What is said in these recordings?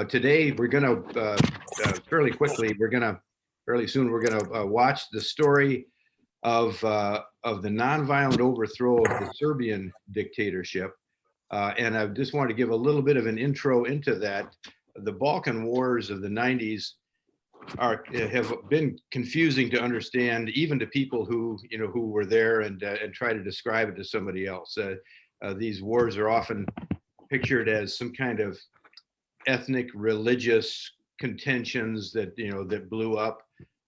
Today, we're going to fairly soon, we're going to watch the story of the nonviolent overthrow of the Serbian dictatorship. And I just want to give a little bit of an intro into that. The Balkan Wars of the 90s have been confusing to understand, even to people who were there and try to describe it to somebody else. These wars are often pictured as some kind of ethnic, religious contentions that that blew up.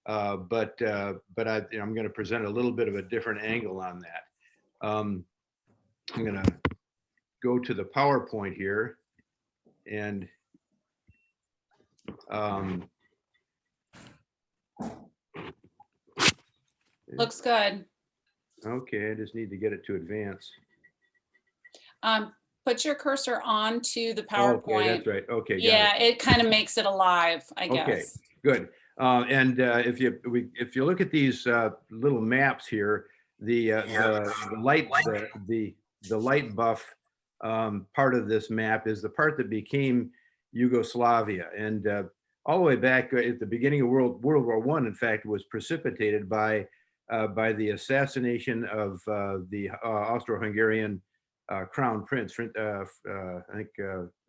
But I'm going to present a little bit of a different angle on that. I'm going to go to the PowerPoint here, and looks good. Okay, I just need to get it to advance. Put your cursor on to the PowerPoint. Okay, that's right. Okay, yeah, it kind of makes it alive, I guess. Okay, good. And if you look at these little maps here, the light buff part of this map is the part that became Yugoslavia, and all the way back at the beginning of World War I, in fact, was precipitated by the assassination of the Austro-Hungarian Crown Prince, I think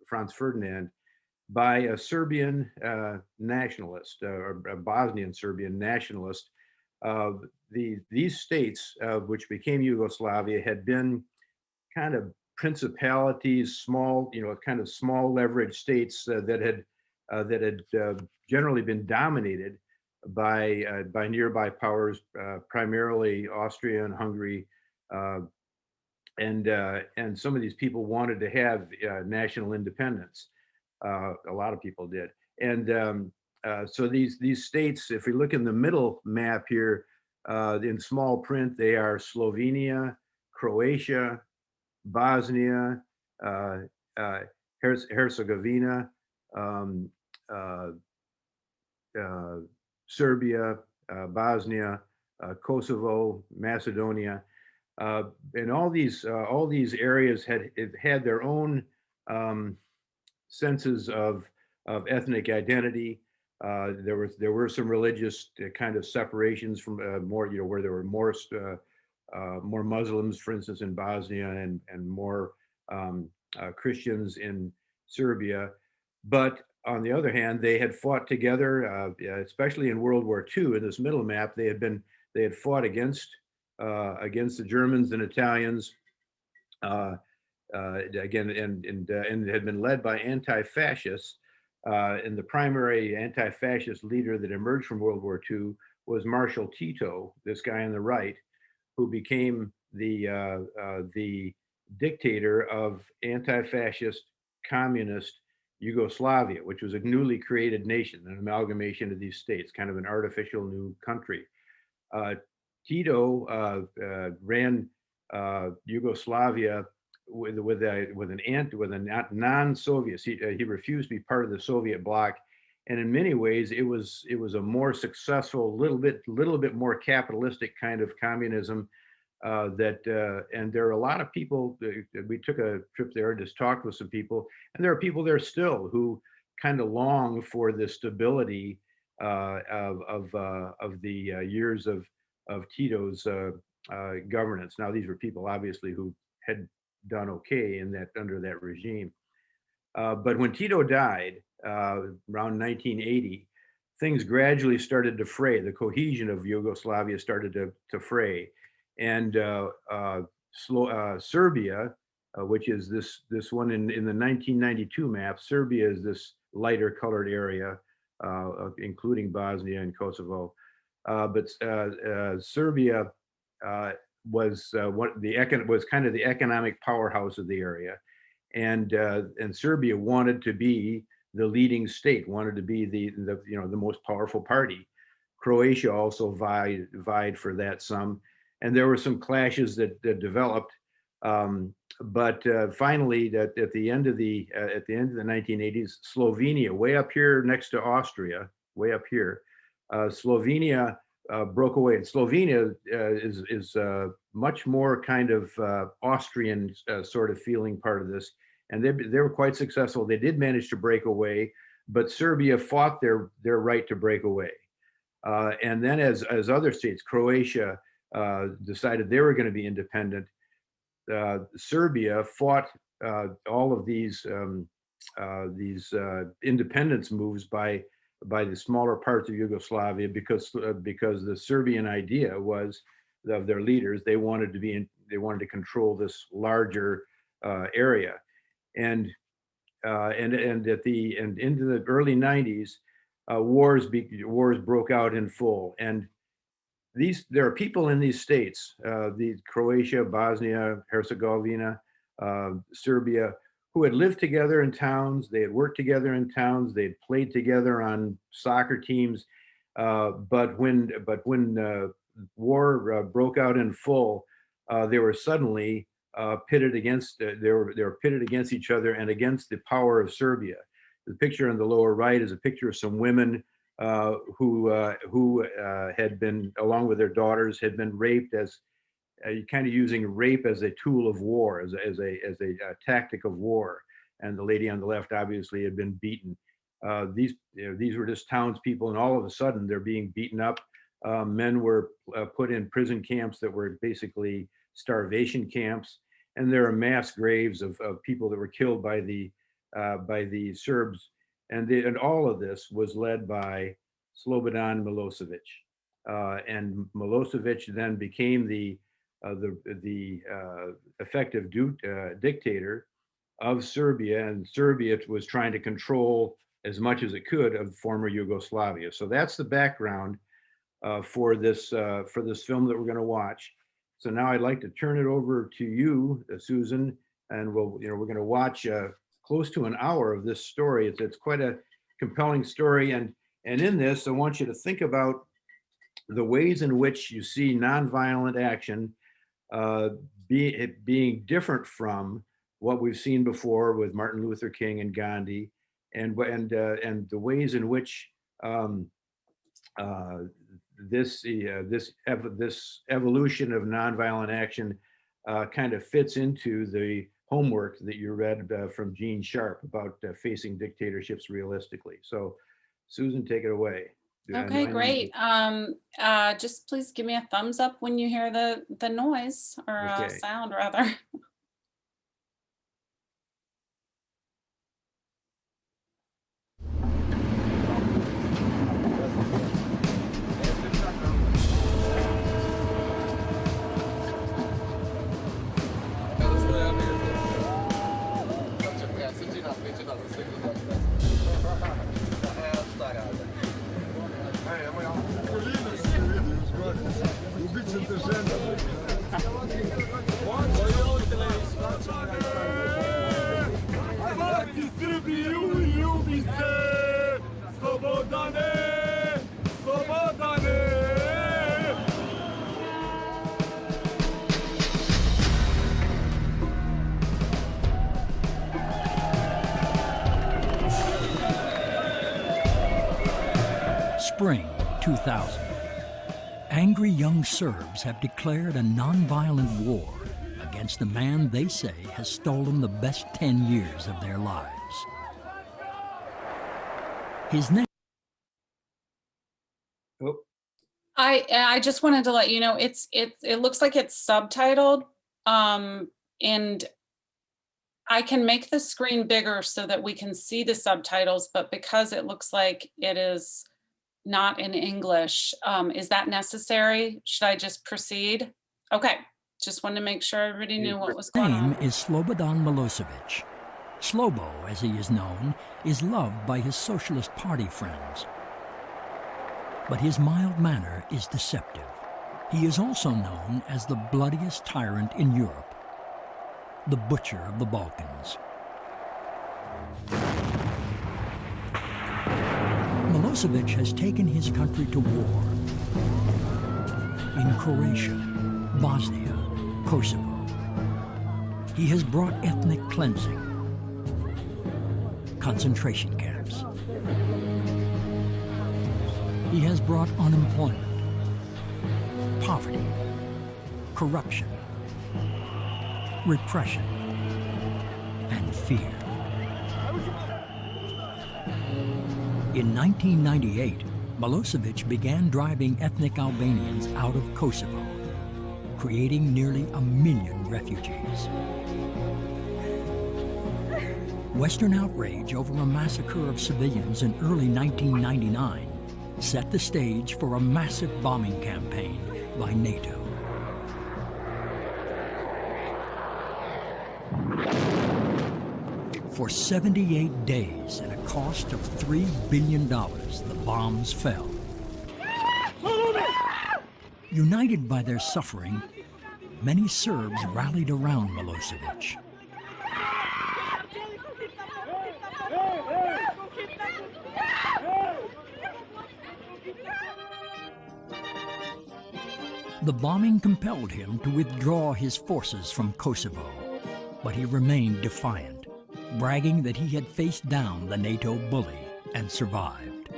Franz Ferdinand, by a Serbian nationalist or a Bosnian Serbian nationalist. These states, which became Yugoslavia, had been kind of principalities, small, kind of small leverage states that had generally been dominated by nearby powers, primarily Austria and Hungary. And some of these people wanted to have national independence. A lot of people did. And so these states, if we look in the middle map here, in small print, they are Slovenia, Croatia, Bosnia, Herzegovina, Serbia, Bosnia, Kosovo, Macedonia. And all these areas had their own senses of ethnic identity. There were some religious kind of separations from more, where there were more Muslims, for instance, in Bosnia, and more Christians in Serbia. But on the other hand, they had fought together, especially in World War II. In this middle map, they had fought against the Germans and Italians. Again, and had been led by anti-fascists. And the primary anti-fascist leader that emerged from World War II was Marshal Tito, this guy on the right, who became the dictator of anti-fascist communist Yugoslavia, which was a newly created nation, an amalgamation of these states, kind of an artificial new country. Tito ran Yugoslavia with a non-Soviet. He refused to be part of the Soviet bloc, and in many ways it was a more successful, little bit more capitalistic kind of communism. And there are a lot of people. We took a trip there and just talked with some people, and there are people there still who kind of long for the stability of the years of Tito's governance. Now, these were people obviously who had done okay under that regime. But when Tito died around 1980, things gradually started to fray. The cohesion of Yugoslavia started to fray, and Serbia, which is this one in the 1992 map. Serbia is this lighter colored area, including Bosnia and Kosovo. But Serbia was kind of the economic powerhouse of the area, and Serbia wanted to be the leading state, wanted to be the most powerful party. Croatia also vied for that some, and there were some clashes that developed. But finally, at the end of the 1980s, Slovenia, way up here next to Austria, way up here, Slovenia broke away. And Slovenia is much more kind of Austrian sort of feeling part of this. and they were quite successful. They did manage to break away, but Serbia fought their right to break away. And then as other states, Croatia decided they were going to be independent, Serbia fought all of these independence moves by the smaller parts of Yugoslavia because the Serbian idea was of their leaders, they wanted to control this larger area, and into the early 90s, wars broke out in full. And there are people in these states, Croatia, Bosnia, Herzegovina, Serbia, who had lived together in towns. They had worked together in towns. They had played together on soccer teams. But when war broke out in full, they were suddenly pitted against. They were pitted against each other and against the power of Serbia. The picture on the lower right is a picture of some women who had been, along with their daughters, had been raped, as kind of using rape as a tool of war, as a tactic of war. And the lady on the left obviously had been beaten. These were just townspeople, and all of a sudden they're being beaten up. Men were put in prison camps that were basically starvation camps, and there are mass graves of people that were killed by the Serbs. And all of this was led by Slobodan Milosevic, and Milosevic then became the effective dictator of Serbia, and Serbia was trying to control as much as it could of former Yugoslavia. So that's the background for this film that we're going to watch. So now I'd like to turn it over to you, Susan, and we're going to watch close to an hour of this story. It's quite a compelling story, and in this, I want you to think about the ways in which you see nonviolent action being different from what we've seen before with Martin Luther King and Gandhi, and the ways in which this evolution of nonviolent action kind of fits into the homework that you read from Gene Sharp about facing dictatorships realistically. So, Susan, take it away. Okay, great. Just please give me a thumbs up when you hear the noise, or Okay. sound rather. Spring 2000. Angry young Serbs have declared a nonviolent war against the man they say has stolen the best 10 years of their lives. His name. Oh. I just wanted to let you know it looks like it's subtitled, and I can make the screen bigger so that we can see the subtitles, but because it looks like it is not in English, is that necessary? Should I just proceed? Okay, just wanted to make sure everybody knew what was going on. His name is Slobodan Milosevic. Slobo, as he is known, is loved by his Socialist Party friends. But his mild manner is deceptive. He is also known as the bloodiest tyrant in Europe, the butcher of the Balkans. Milosevic has taken his country to war in Croatia, Bosnia, Kosovo. He has brought ethnic cleansing, concentration camps. He has brought unemployment, poverty, corruption, repression, and fear. In 1998, Milosevic began driving ethnic Albanians out of Kosovo, creating nearly 1 million refugees. Western outrage over a massacre of civilians in early 1999 set the stage for a massive bombing campaign by NATO. For 78 days at a cost of $3 billion, the bombs fell. United by their suffering, many Serbs rallied around Milosevic. The bombing compelled him to withdraw his forces from Kosovo, but he remained defiant, bragging that he had faced down the NATO bully and survived.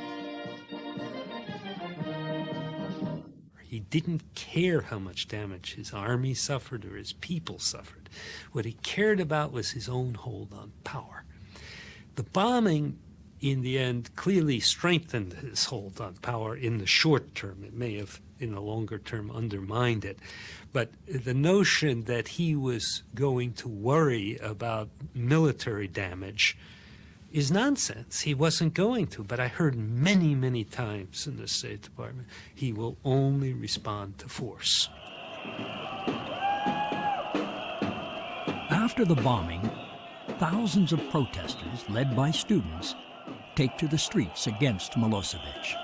He didn't care how much damage his army suffered or his people suffered. What he cared about was his own hold on power. The bombing, in the end, clearly strengthened his hold on power in the short term. It may have, in the longer term, undermined it. But the notion that he was going to worry about military damage is nonsense. He wasn't going to, but I heard many, many times in the State Department, he will only respond to force. After the bombing, thousands of protesters, led by students, take to the streets against Milosevic.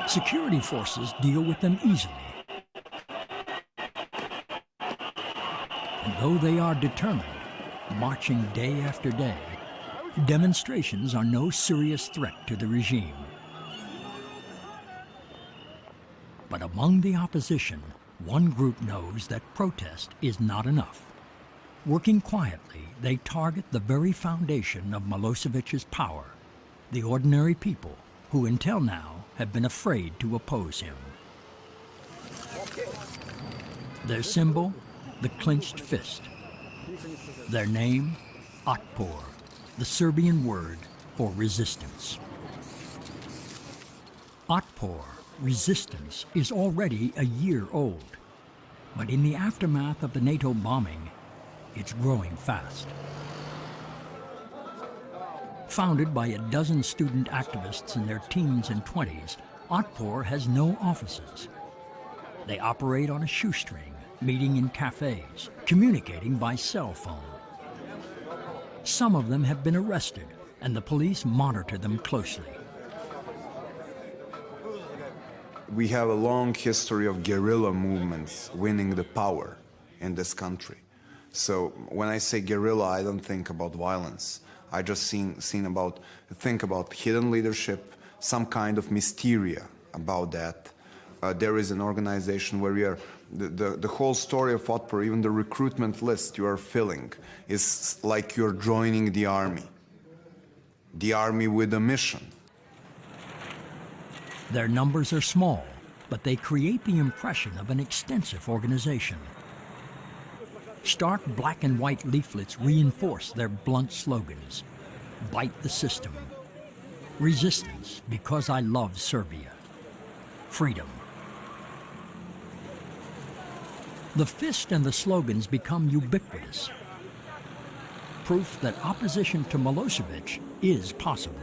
Security forces deal with them easily. And though they are determined, marching day after day, demonstrations are no serious threat to the regime. But among the opposition, one group knows that protest is not enough. Working quietly, they target the very foundation of Milosevic's power, the ordinary people who until now have been afraid to oppose him. Their symbol, the clenched fist. Their name, Otpor, the Serbian word for resistance. Otpor, resistance, is already a year old, but in the aftermath of the NATO bombing, it's growing fast. Founded by a dozen student activists in their teens and 20s, Otpor has no offices. They operate on a shoestring, meeting in cafes, communicating by cell phone. Some of them have been arrested, and the police monitor them closely. We have a long history of guerrilla movements winning the power in this country. So when I say guerrilla, I don't think about violence. I just think about hidden leadership, some kind of mysteria about that. There is an organization where we are, the whole story of Otpor, even the recruitment list you are filling, is like you're joining the army with a mission. Their numbers are small, but they create the impression of an extensive organization. Stark black and white leaflets reinforce their blunt slogans. Bite the system. Resistance because I love Serbia. Freedom. The fist and the slogans become ubiquitous. Proof that opposition to Milosevic is possible.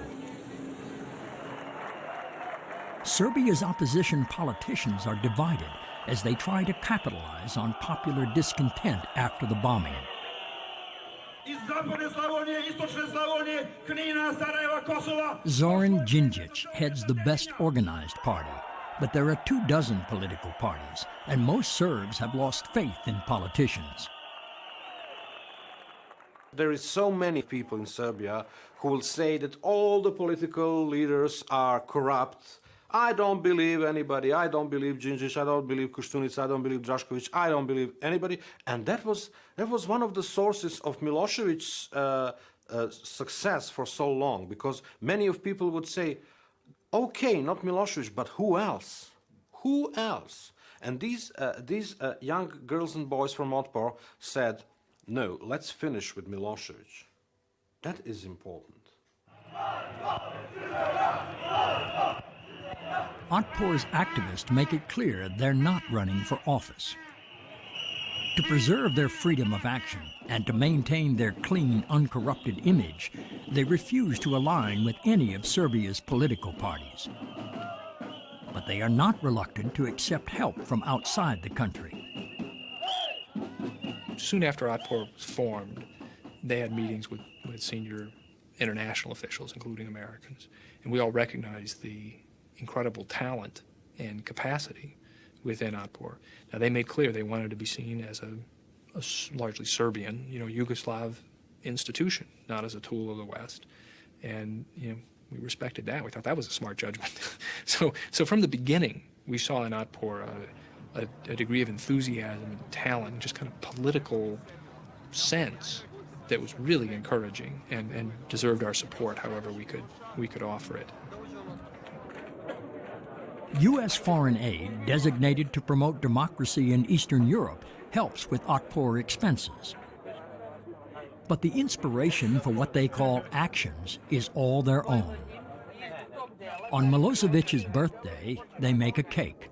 Serbia's opposition politicians are divided as they try to capitalize on popular discontent after the bombing. Zoran Djindjic heads the best organized party, but there are 24 political parties, and most Serbs have lost faith in politicians. There is so many people in Serbia who will say that all the political leaders are corrupt. I don't believe anybody. I don't believe Djindjic. I don't believe Koštunica. I don't believe Drašković. I don't believe anybody. And that was one of the sources of Milosevic's success for so long, because many of people would say, okay, not Milosevic, but who else? Who else? And these young girls and boys from Otpor said, no, let's finish with Milosevic. That is important. Otpor's activists make it clear they're not running for office. To preserve their freedom of action and to maintain their clean, uncorrupted image, they refuse to align with any of Serbia's political parties. But they are not reluctant to accept help from outside the country. Soon after Otpor was formed, they had meetings with senior international officials, including Americans, and we all recognized the incredible talent and capacity within Otpor. Now, they made clear they wanted to be seen as a largely Serbian, Yugoslav institution, not as a tool of the West. And, we respected that. We thought that was a smart judgment. So from the beginning, we saw in Otpor a degree of enthusiasm and talent, just kind of political sense that was really encouraging and deserved our support however we could offer it. U.S. foreign aid designated to promote democracy in Eastern Europe helps with Otpor expenses. But the inspiration for what they call actions is all their own. On Milosevic's birthday, they make a cake.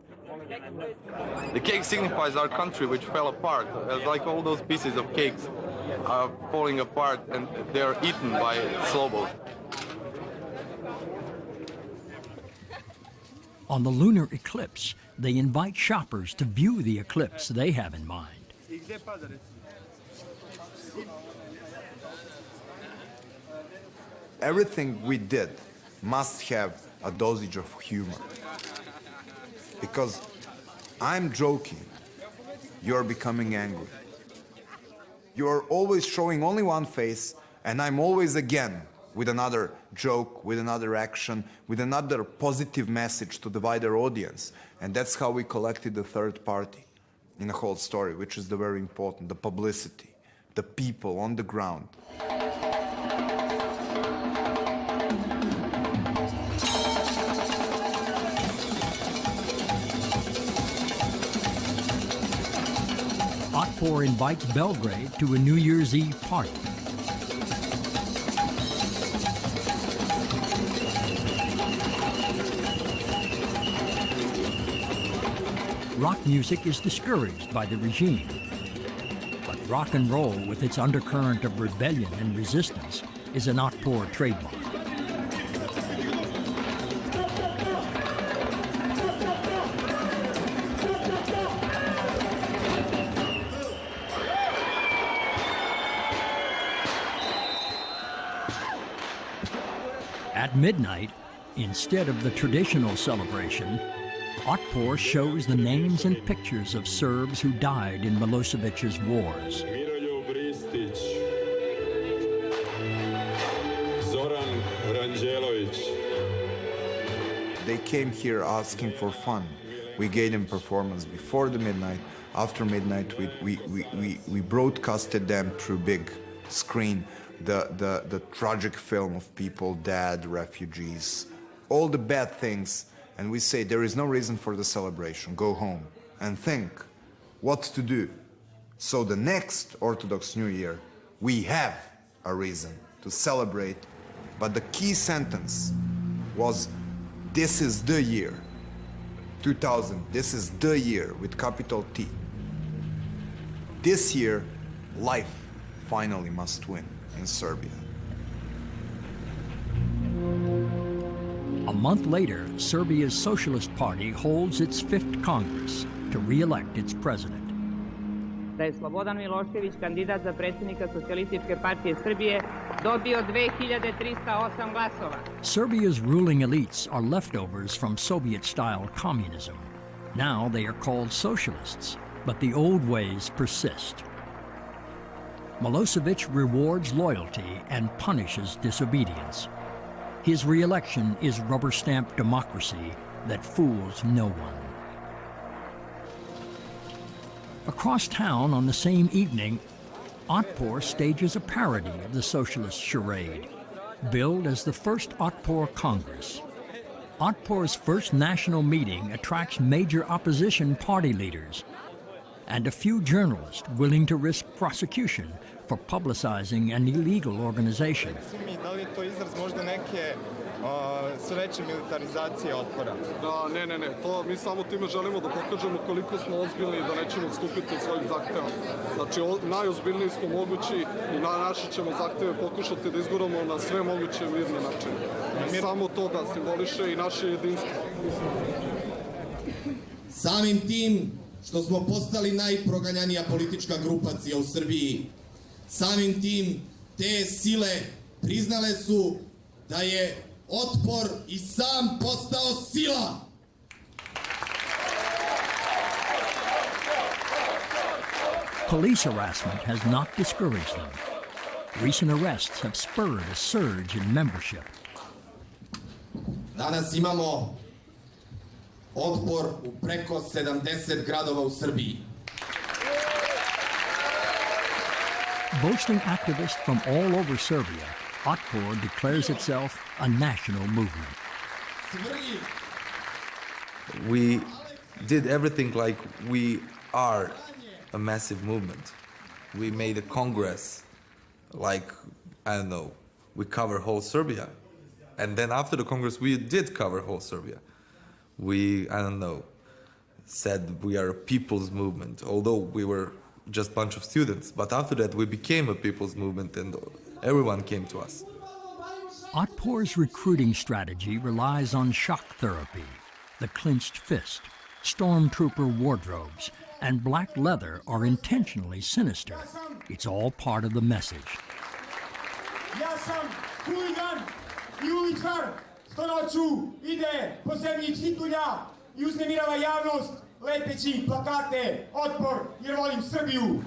The cake signifies our country, which fell apart. Like all those pieces of cakes are falling apart and they are eaten by Slobos. On the lunar eclipse, they invite shoppers to view the eclipse they have in mind. Everything we did must have a dosage of humor. Because I'm joking, you're becoming angry. You're always showing only one face, and I'm always again with another joke, with another action, with another positive message to the wider audience. And that's how we collected the third party in the whole story, which is the very important, the publicity, the people on the ground. Otpor invites Belgrade to a New Year's Eve party. Rock music is discouraged by the regime. But rock and roll, with its undercurrent of rebellion and resistance, is an Otpor trademark. At midnight, instead of the traditional celebration, Otpor shows the names and pictures of Serbs who died in Milosevic's wars. They came here asking for fun. We gave them performance before the midnight. After midnight, we broadcasted them through big screen, the tragic film of people dead, refugees, all the bad things. And we say there is no reason for the celebration. Go home and think what to do. So the next Orthodox New Year, we have a reason to celebrate. But the key sentence was, this is the year, 2000, this is the year with capital T. This year, life finally must win in Serbia. A month later, Serbia's Socialist Party holds its 5th Congress to re-elect its president. Da je Slobodan Milošević, kandidat za predsjednika Socijalističke partije Srbije, dobio 2308 glasova. Serbia's ruling elites are leftovers from Soviet-style communism. Now they are called socialists, but the old ways persist. Milosevic rewards loyalty and punishes disobedience. His re-election is rubber-stamped democracy that fools no one. Across town on the same evening, Otpor stages a parody of the socialist charade, billed as the first Otpor Congress. Otpor's first national meeting attracts major opposition party leaders and a few journalists willing to risk prosecution for publicizing an illegal organization. Da li je to izraz možda neke sve veće militarizacije otpora? Ne. To mi samo time želimo da pokažemo koliko smo ozbiljni i da nećemo odstupiti od svojih zahteva. Znači, najozbiljniji smo mogući i naše ćemo zahteve pokušati da izguramo na sve moguće mirne načine. Samo to da simboliše i naše jedinstvo. Samim tim što smo postali najproganjanija politička grupacija u Srbiji, samim tim te sile priznale su da je Otpor i sam postao sila. Police harassment has not discouraged them. Recent arrests have spurred a surge in membership. Danas imamo Otpor u preko 70 gradova u Srbiji. Boasting activists from all over Serbia, Otpor declares itself a national movement. We did everything like we are a massive movement. We made a congress, like, I don't know, we cover whole Serbia. And then after the congress, we did cover whole Serbia. We, I don't know, said we are a people's movement, although we were just a bunch of students. But after that, we became a people's movement and everyone came to us. Otpor's recruiting strategy relies on shock therapy, the clenched fist, stormtrooper wardrobes, and black leather are intentionally sinister. It's all part of the message. Ja sam huligan I uličar, što noću ide po zemlji čitulja I uznemirava javnost lepeći plakate Otpor jer volim Srbiju.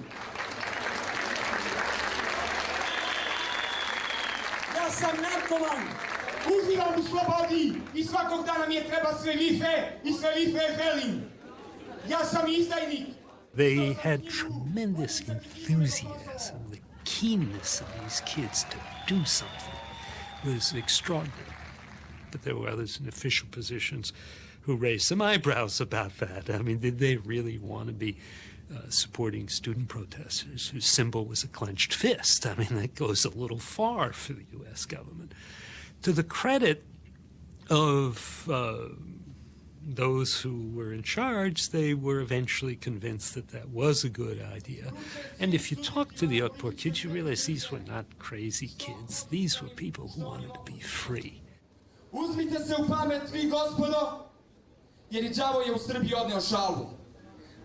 Ja sam narkoman, uživam u slobodi I svakog dana mi je treba sve više I sve više želim. Ja sam izdajnik. They had tremendous enthusiasm. The keenness of these kids to do something was extraordinary. But there were others in official positions who raised some eyebrows about that. I mean, did they really want to be supporting student protesters whose symbol was a clenched fist? I mean, that goes a little far for the U.S. government. To the credit of those who were in charge, they were eventually convinced that that was a good idea. And if you talk to the Otpor kids, you realize these were not crazy kids. These were people who wanted to be free. Uzmite se u pamet, vi gospodo, jer I đavo je u Srbiji odneo šalu.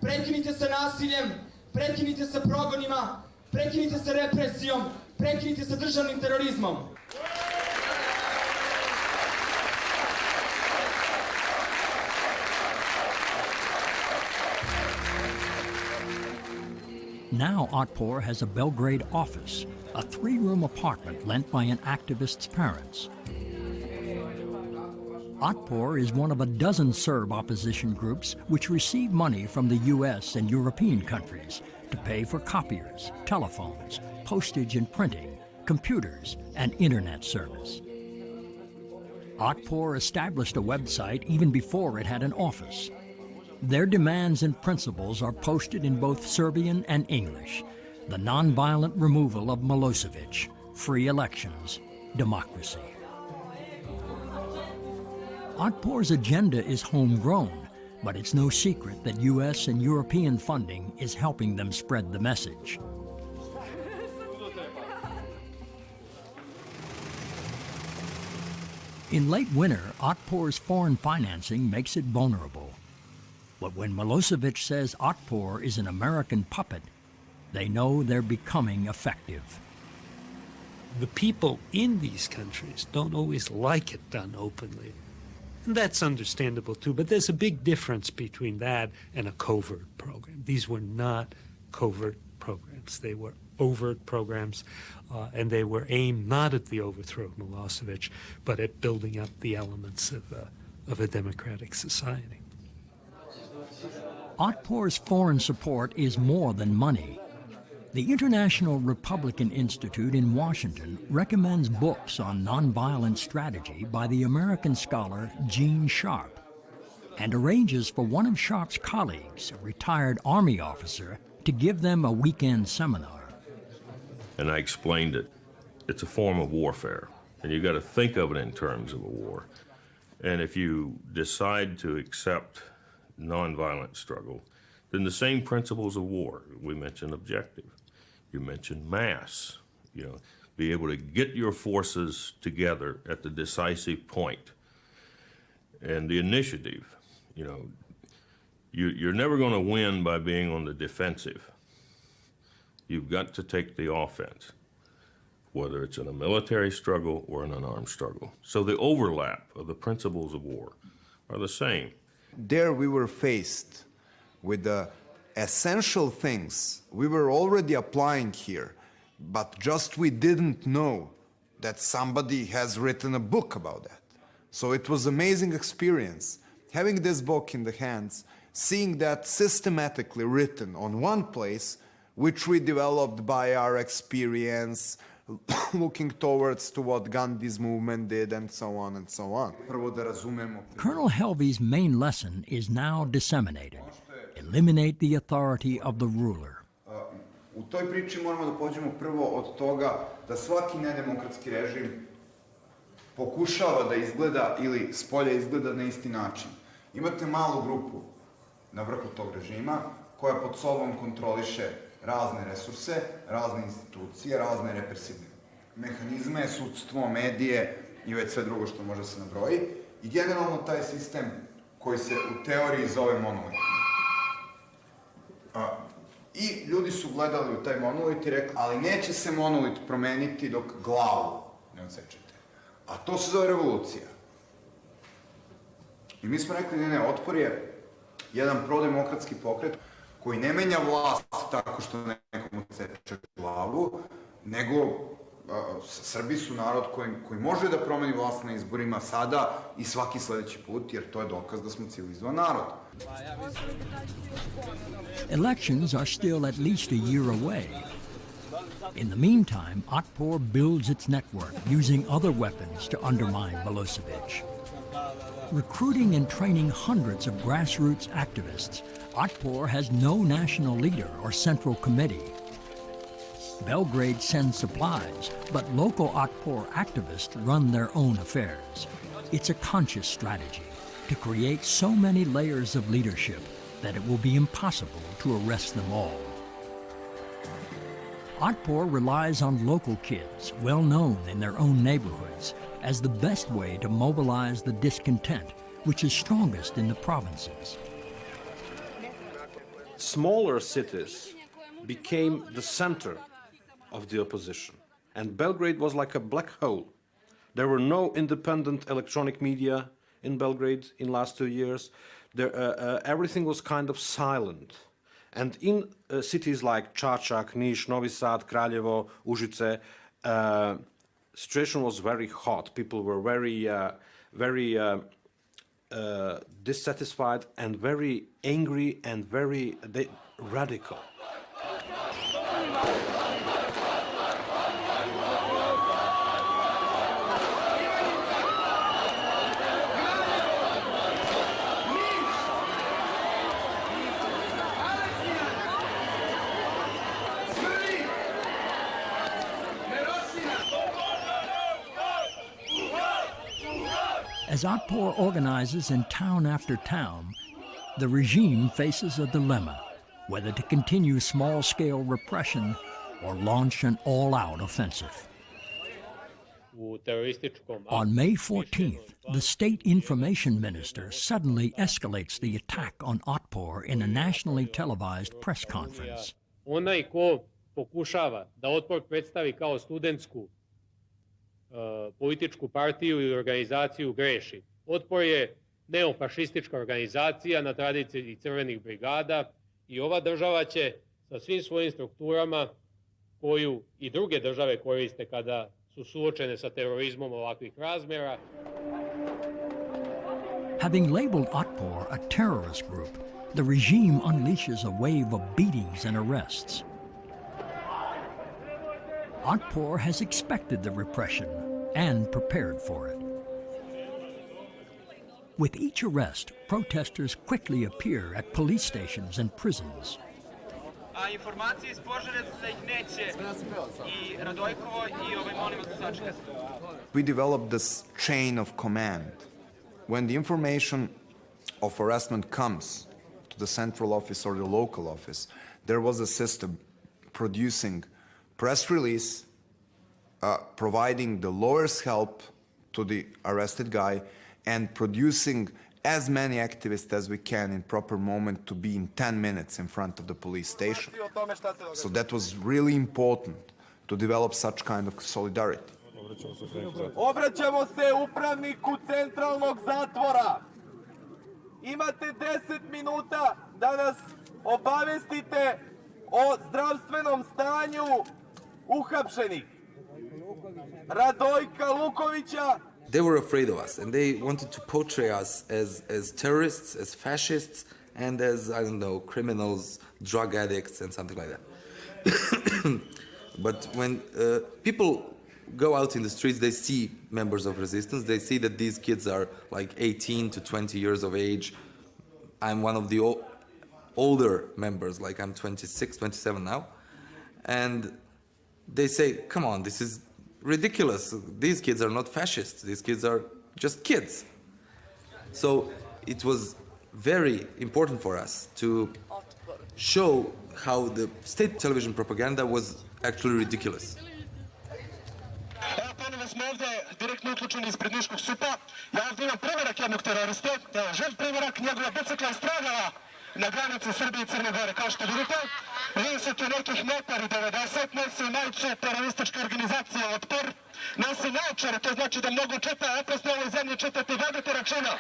Prekinite se nasiljem, prekinite se progonima, prekinite se represijom, prekinite se državnim terorizmom. Now Otpor has a Belgrade office, a 3-room apartment lent by an activist's parents. Otpor is one of a dozen Serb opposition groups which receive money from the U.S. and European countries to pay for copiers, telephones, postage and printing, computers, and internet service. Otpor established a website even before it had an office. Their demands and principles are posted in both Serbian and English. The nonviolent removal of Milosevic, free elections, democracy. Otpor's agenda is homegrown, but it's no secret that U.S. and European funding is helping them spread the message. In late winter, Otpor's foreign financing makes it vulnerable. But when Milosevic says Otpor is an American puppet, they know they're becoming effective. The people in these countries don't always like it done openly. And that's understandable too, but there's a big difference between that and a covert program. These were not covert programs. They were overt programs, and they were aimed not at the overthrow of Milosevic, but at building up the elements of a democratic society. Otpor's foreign support is more than money. The International Republican Institute in Washington recommends books on nonviolent strategy by the American scholar Gene Sharp, and arranges for one of Sharp's colleagues, a retired Army officer, to give them a weekend seminar. And I explained it. It's a form of warfare, and you got to think of it in terms of a war. And if you decide to accept nonviolent struggle, then the same principles of war. We mentioned objective. You mentioned mass. Be able to get your forces together at the decisive point. And the initiative. You're never going to win by being on the defensive. You've got to take the offense, whether it's in a military struggle or in an armed struggle. So the overlap of the principles of war are the same. There we were faced with the essential things we were already applying here, but just we didn't know that somebody has written a book about that. So it was an amazing experience. Having this book in the hands, seeing that systematically written on one place, which we developed by our experience, looking towards to what Gandhi's movement did, and so on and so on. Colonel Helvey's main lesson is now disseminated. Eliminate the authority of the ruler. U toj priči moramo da pođemo prvo od toga da svaki nedemokratski režim pokušava da izgleda ili spolja izgleda na isti način. Imate malu grupu na vrhu tog režima koja pod sobom kontroliše razne resurse, razne institucije, razne represivne mehanizme, sudstvo, medije i već sve drugo što može se nabroji. I generalno taj sistem koji se u teoriji zove monolit. I ljudi su gledali u taj monolit i rekli, ali neće se monolit promeniti dok glavu ne odsečete. A to se zove revolucija. I mi smo rekli, ne, Otpor je jedan prodemokratski pokret koji ne menja vlast tako što nekom odseče glavu, nego Srbi su narod koji može da promeni vlast na izborima sada i svaki sledeći put, jer to je dokaz da smo civilizovan narod. Elections are still at least a year away. In the meantime, Otpor builds its network using other weapons to undermine Milosevic. Recruiting and training hundreds of grassroots activists, Otpor has no national leader or central committee. Belgrade sends supplies, but local Otpor activists run their own affairs. It's a conscious strategy to create so many layers of leadership that it will be impossible to arrest them all. Otpor relies on local kids, well known in their own neighborhoods, as the best way to mobilize the discontent, which is strongest in the provinces. Smaller cities became the center of the opposition, and Belgrade was like a black hole. There were no independent electronic media in Belgrade in last 2 years. Everything was kind of silent. And in cities like Čačak, Niš, Novi Sad, Kraljevo, Užice, situation was very hot. People were very dissatisfied and very angry and very radical. As Otpor organizes in town after town, the regime faces a dilemma, whether to continue small-scale repression or launch an all-out offensive. On May 14th, the state information minister suddenly escalates the attack on Otpor in a nationally televised press conference. Onaj ko pokušava da Otpor predstavi kao studentsku političku partiju i organizaciju greši. Otpor je neofašistička organizacija na tradiciji crvenih brigada i ova država će sa svim svojim strukturama koju i druge države koriste kada su suočene sa terorizmom ovakvih razmjera. Having labeled Otpor a terrorist group, the regime unleashes a wave of beatings and arrests. Otpor has expected the repression and prepared for it. With each arrest, protesters quickly appear at police stations and prisons. Informacije iz Požarevca ih neće i Radojkovo i molim vas da sačekate. We developed this chain of command. When the information of arrestment comes to the central office or the local office, there was a system producing press release, providing the lawyer's help to the arrested guy, and producing as many activists as we can in proper moment to be in 10 minutes in front of the police station. So that was really important to develop such kind of solidarity. Obraćamo se upravniku centralnog zatvora. Imate 10 minuta da nas obavestite o zdravstvenom stanju uhapšenih. Radojka Lukovića. They were afraid of us, and they wanted to portray us as terrorists, as fascists, and as, I don't know, criminals, drug addicts, and something like that. But when people go out in the streets, they see members of resistance. They see that these kids are like 18 to 20 years of age. I'm one of the older members, like I'm 26, 27 now. And they say, come on, this is ridiculous. These kids are not fascists. These kids are just kids. So it was very important for us to show how the state television propaganda was actually ridiculous. Ponovo smo ovde direktno uključeni ispred Niškog supa. Ja ovdje imam priverak jednog teroriste. Živ priverak, njegova bicikla je stradala na granici Srbije i Crne Gore. Kao što vidite, vidi se tu nekih metar i 90, nosi majicu terorističke organizacije Otpor. Nosi naočare, to znači da mnogo čita, opasno u ovoj zemlji čitati, vodite računa.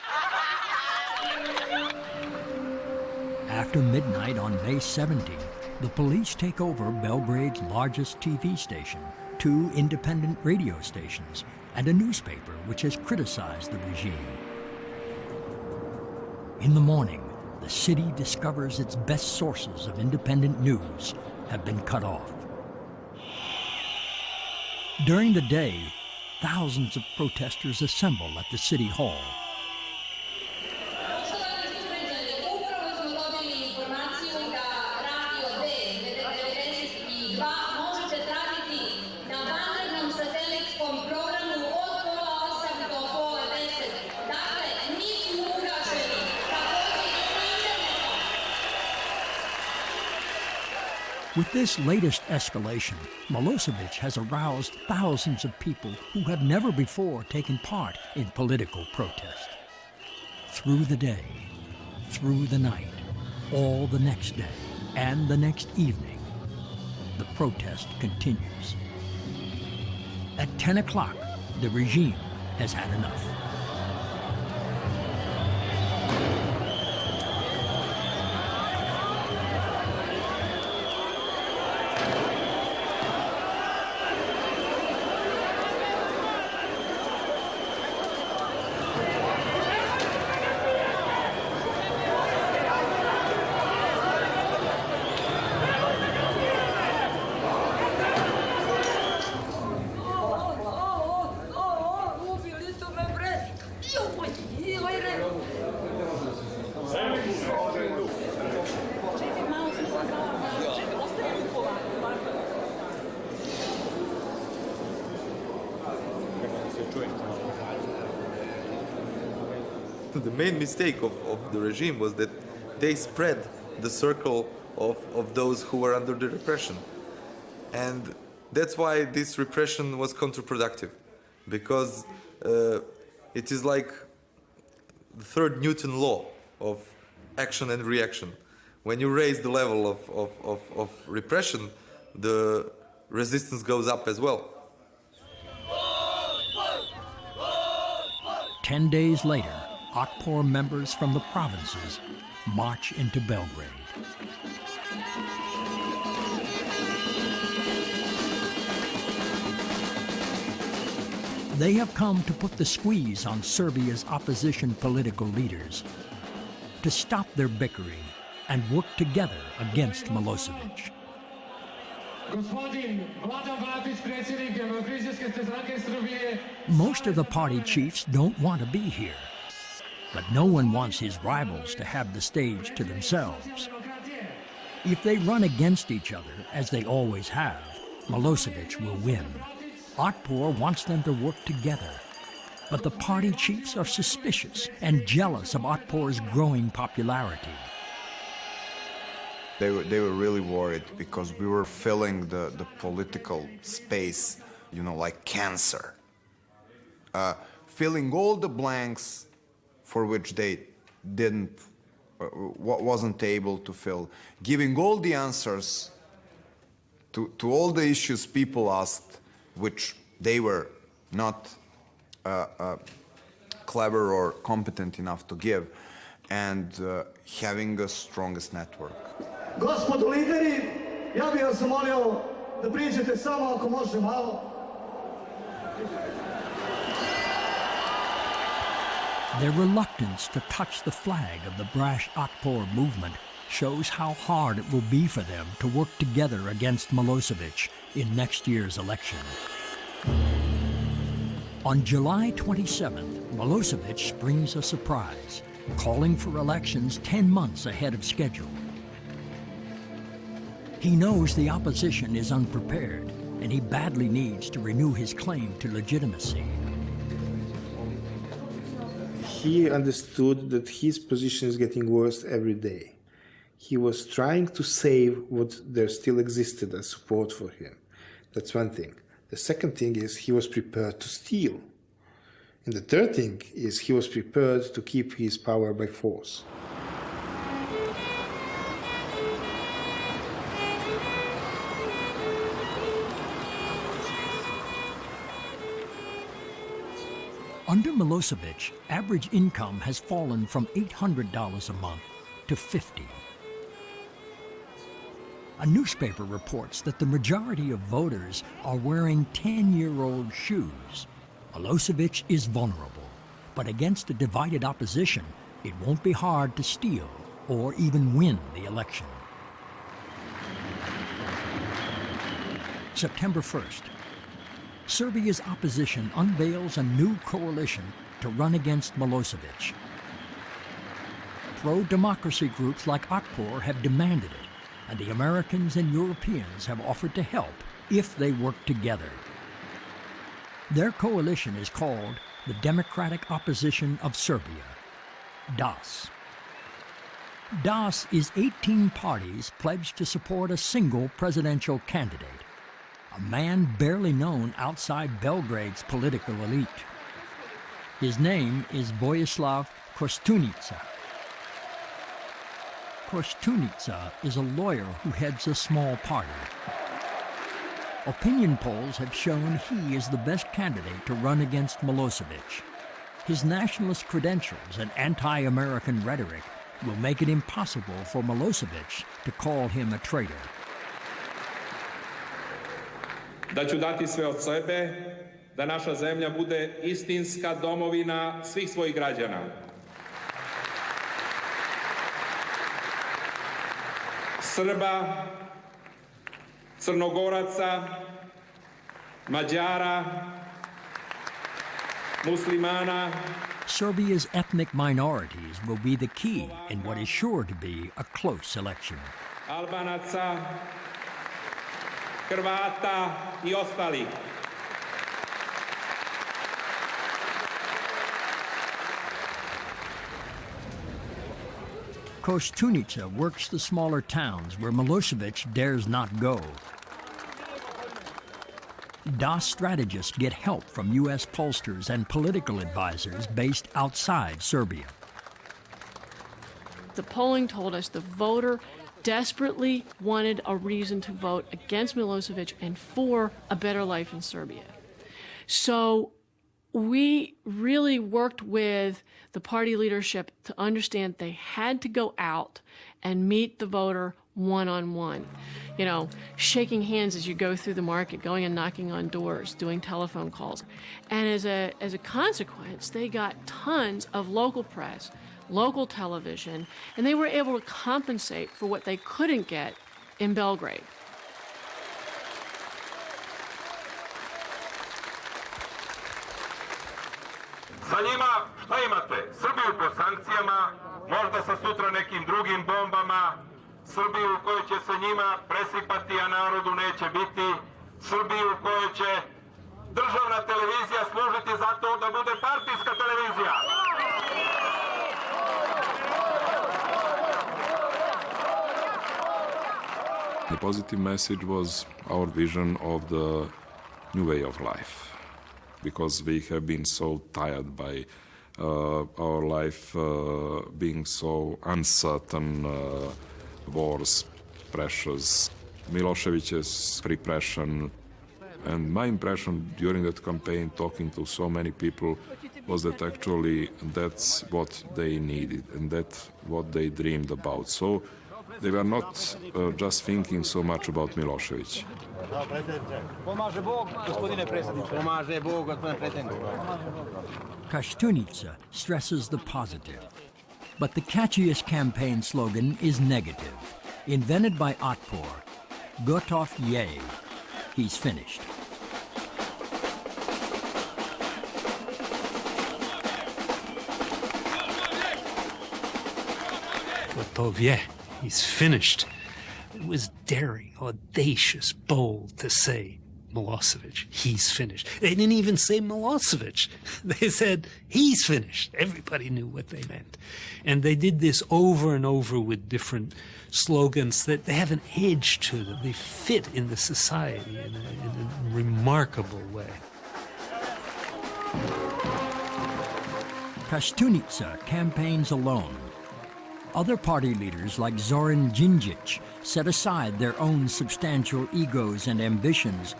After midnight on May 17th, the police take over Belgrade's largest TV station, 2 independent radio stations, and a newspaper which has criticized the regime. In the morning, the city discovers its best sources of independent news have been cut off. During the day, thousands of protesters assemble at the city hall. With this latest escalation, Milosevic has aroused thousands of people who have never before taken part in political protest. Through the day, through the night, all the next day, and the next evening, the protest continues. At 10 o'clock, the regime has had enough. The main mistake of the regime was that they spread the circle of those who were under the repression. And that's why this repression was counterproductive, because it is like the third Newton law of action and reaction. When you raise the level of repression, the resistance goes up as well. 10 days later, Otpor members from the provinces march into Belgrade. They have come to put the squeeze on Serbia's opposition political leaders, to stop their bickering and work together against Milosevic. Most of the party chiefs don't want to be here, but no one wants his rivals to have the stage to themselves. If they run against each other, as they always have, Milosevic will win. Otpor wants them to work together, but the party chiefs are suspicious and jealous of Otpor's growing popularity. They were really worried because we were filling the political space, you know, like cancer. Filling all the blanks for which they wasn't able to fill. Giving all the answers to all the issues people asked, which they were not clever or competent enough to give, and having the strongest network. Gospodo lideri, ja bih vas molio da priđete samo ako može malo. Their reluctance to touch the flag of the brash Otpor movement shows how hard it will be for them to work together against Milosevic in next year's election. On July 27th, Milosevic springs a surprise, calling for elections 10 months ahead of schedule. He knows the opposition is unprepared, and he badly needs to renew his claim to legitimacy. He understood that his position is getting worse every day. He was trying to save what there still existed as support for him. That's one thing. The second thing is he was prepared to steal. And the third thing is he was prepared to keep his power by force. Under Milosevic, average income has fallen from $800 a month to $50. A newspaper reports that the majority of voters are wearing 10-year-old shoes. Milosevic is vulnerable, but against a divided opposition, it won't be hard to steal or even win the election. September 1st. Serbia's opposition unveils a new coalition to run against Milosevic. Pro-democracy groups like Otpor have demanded it, and the Americans and Europeans have offered to help if they work together. Their coalition is called the Democratic Opposition of Serbia, DAS. DAS is 18 parties pledged to support a single presidential candidate, a man barely known outside Belgrade's political elite. His name is Vojislav Koštunica. Koštunica is a lawyer who heads a small party. Opinion polls have shown he is the best candidate to run against Milosevic. His nationalist credentials and anti-American rhetoric will make it impossible for Milosevic to call him a traitor. Da ću dati sve od sebe, da naša zemlja bude istinska domovina svih svojih građana. Srba, Crnogoraca, Mađara, Muslimana. Serbia's ethnic minorities will be the key in what is sure to be a close election. Albanaca, Hrvata I ostali. Koštunica works the smaller towns where Milosevic dares not go. DAS strategists get help from U.S. pollsters and political advisors based outside Serbia. The polling told us the voter desperately wanted a reason to vote against Milosevic and for a better life in Serbia. So we really worked with the party leadership to understand they had to go out and meet the voter one-on-one. You know, shaking hands as you go through the market, going and knocking on doors, doing telephone calls. And as a consequence, they got tons of local press, local television, and they were able to compensate for what they couldn't get in Belgrade. Sa njima šta imate? Srbiju pod sankcijama, možda sa sutra nekim drugim bombama, Srbiju u kojoj će se njima presipati, a narodu neće biti, Srbiju u kojoj će državna televizija služiti za to da bude partijska televizija. The positive message was our vision of the new way of life, because we have been so tired by our life being so uncertain, wars, pressures, Milosevic's repression. And my impression during that campaign, talking to so many people, was that actually that's what they needed and that's what they dreamed about. So they were not just thinking so much about Milosevic. Pomaže Bog, gospodine predsjedniče. Pomaže Bog, gospodine predsjedniče. Koštunica stresses the positive. But the catchiest campaign slogan is negative. Invented by Otpor, Gotov je, he's finished. Gotov je, he's finished. It was daring, audacious, bold to say, Milosevic, he's finished. They didn't even say Milosevic. They said, he's finished. Everybody knew what they meant. And they did this over and over with different slogans that they have an edge to them. They fit in the society in a remarkable way. Koštunica campaigns alone. Other party leaders like Zoran Djindjic set aside their own substantial egos and ambitions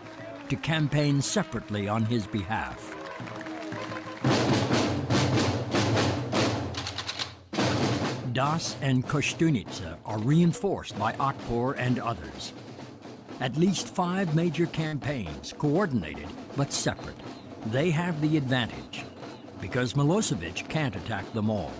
to campaign separately on his behalf. Das and Koštunica are reinforced by Otpor and others. At least 5 major campaigns, coordinated but separate. They have the advantage because Milosevic can't attack them all.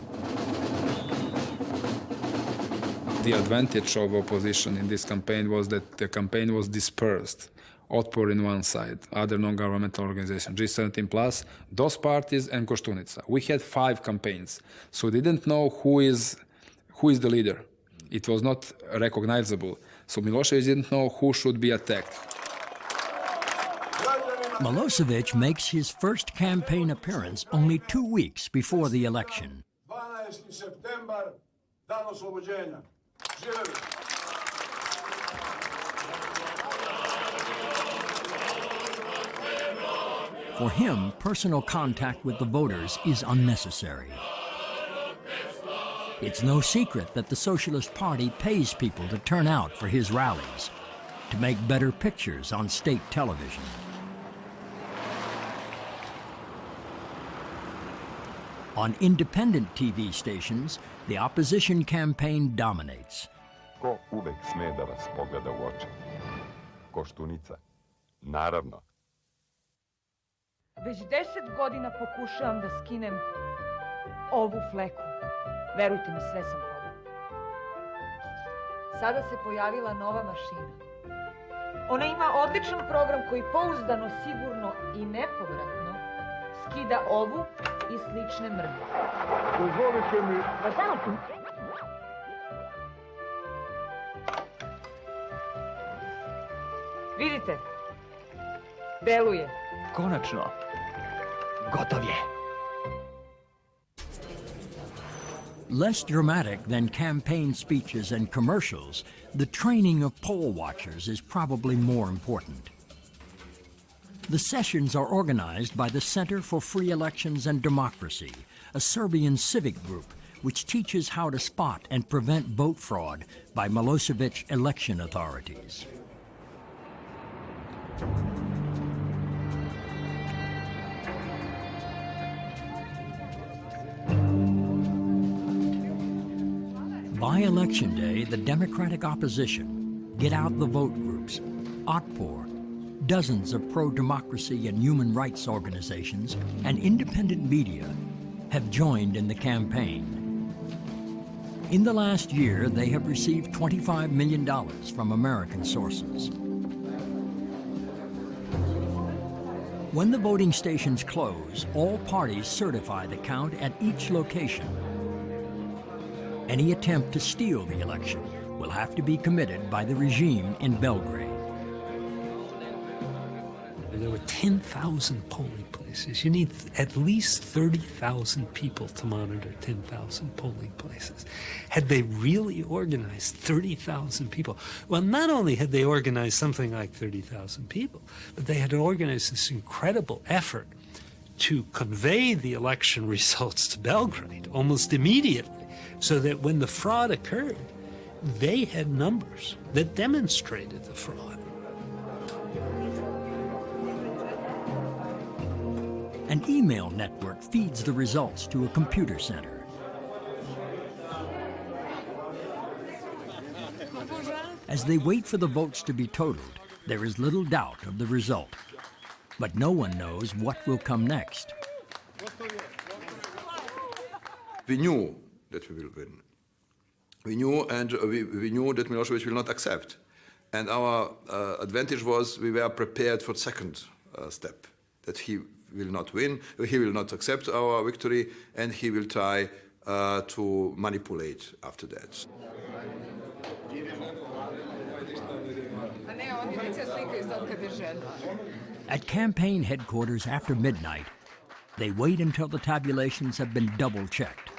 The advantage of opposition in this campaign was that the campaign was dispersed. Otpor in one side, other non-governmental organizations, G17 plus, those parties and Koštunica. We had 5 campaigns, so we didn't know who is the leader. It was not recognizable, so Milosevic didn't know who should be attacked. Milosevic makes his first campaign appearance only 2 weeks before the election. 12. septembar, dan oslobođenja. Živeli! For him, personal contact with the voters is unnecessary. It's no secret that the Socialist Party pays people to turn out for his rallies, to make better pictures on state television. On independent TV stations, the opposition campaign dominates. Ko uvek sme da vas pogleda u oči? Koštunica. Naravno. Već 10 godina pokušavam da skinem ovu fleku. Verujte mi, sve sam probala. Sada se pojavila nova mašina. Ona ima odličan program koji pouzdano, sigurno i nepovratno skida ovu i slične mrlje. Dozvolite mi... Vidite, deluje. Konačno, gotov je. Less dramatic than campaign speeches and commercials, the training of poll watchers is probably more important. The sessions are organized by the Center for Free Elections and Democracy, a Serbian civic group which teaches how to spot and prevent vote fraud by Milosevic election authorities. By election day, the Democratic opposition, Get Out the Vote groups, Otpor, dozens of pro-democracy and human rights organizations, and independent media have joined in the campaign. In the last year, they have received $25 million from American sources. When the voting stations close, all parties certify the count at each location. Any attempt to steal the election will have to be committed by the regime in Belgrade. There were 10,000 polling places. You need at least 30,000 people to monitor 10,000 polling places. Had they really organized 30,000 people? Well, not only had they organized something like 30,000 people, but they had organized this incredible effort to convey the election results to Belgrade almost immediately, so that when the fraud occurred, they had numbers that demonstrated the fraud. An email network feeds the results to a computer center. As they wait for the votes to be totaled, there is little doubt of the result. But no one knows what will come next. We knew that we will win. We knew, and we knew that Milosevic will not accept. And our advantage was we were prepared for the second step, that he will not win, he will not accept our victory, and he will try to manipulate after that. At campaign headquarters after midnight, they wait until the tabulations have been double-checked.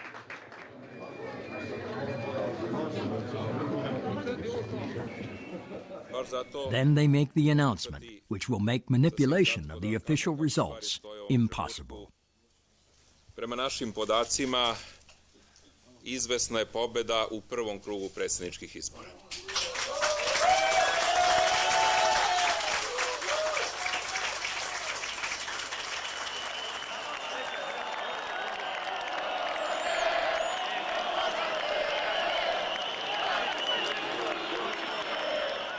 Then they make the announcement, which will make manipulation of the official results impossible. Prema našim podacima, izvesna je pobeda u prvom krugu predsjedničkih izbora.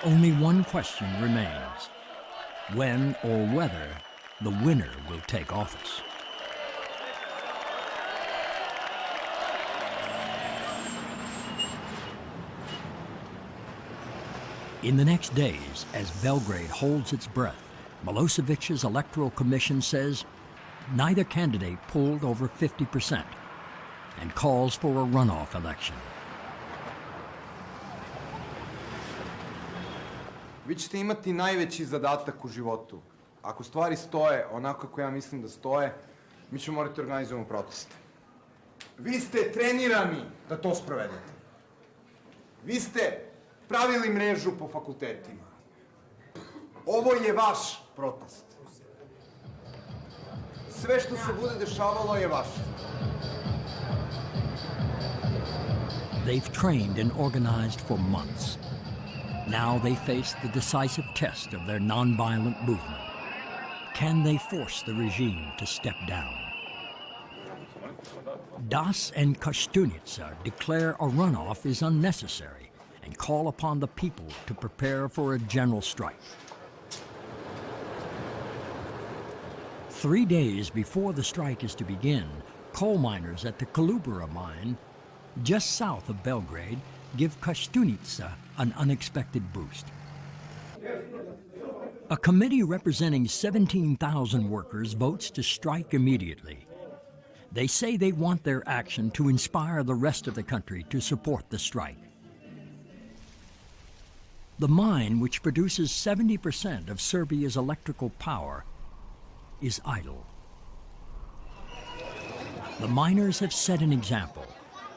Only one question remains: when or whether the winner will take office. In the next days, as Belgrade holds its breath, Milosevic's electoral commission says neither candidate pulled over 50% and calls for a runoff election. Vi ćete imati najveći zadatak u životu. Ako stvari stoje onako kako ja mislim da stoje, mi ćemo morati organizujemo proteste. Vi ste trenirani da to sprovedete. Vi ste pravili mrežu po fakultetima. Ovo je vaš protest. Sve što se bude dešavalo je vaše. They've trained and organized for months. Now they face the decisive test of their nonviolent movement. Can they force the regime to step down? Das and Kostunica declare a runoff is unnecessary and call upon the people to prepare for a general strike. 3 days before the strike is to begin, coal miners at the Kolubara mine, just south of Belgrade, give Kostunica an unexpected boost. A committee representing 17,000 workers votes to strike immediately. They say they want their action to inspire the rest of the country to support the strike. The mine, which produces 70% of Serbia's electrical power, is idle. The miners have set an example.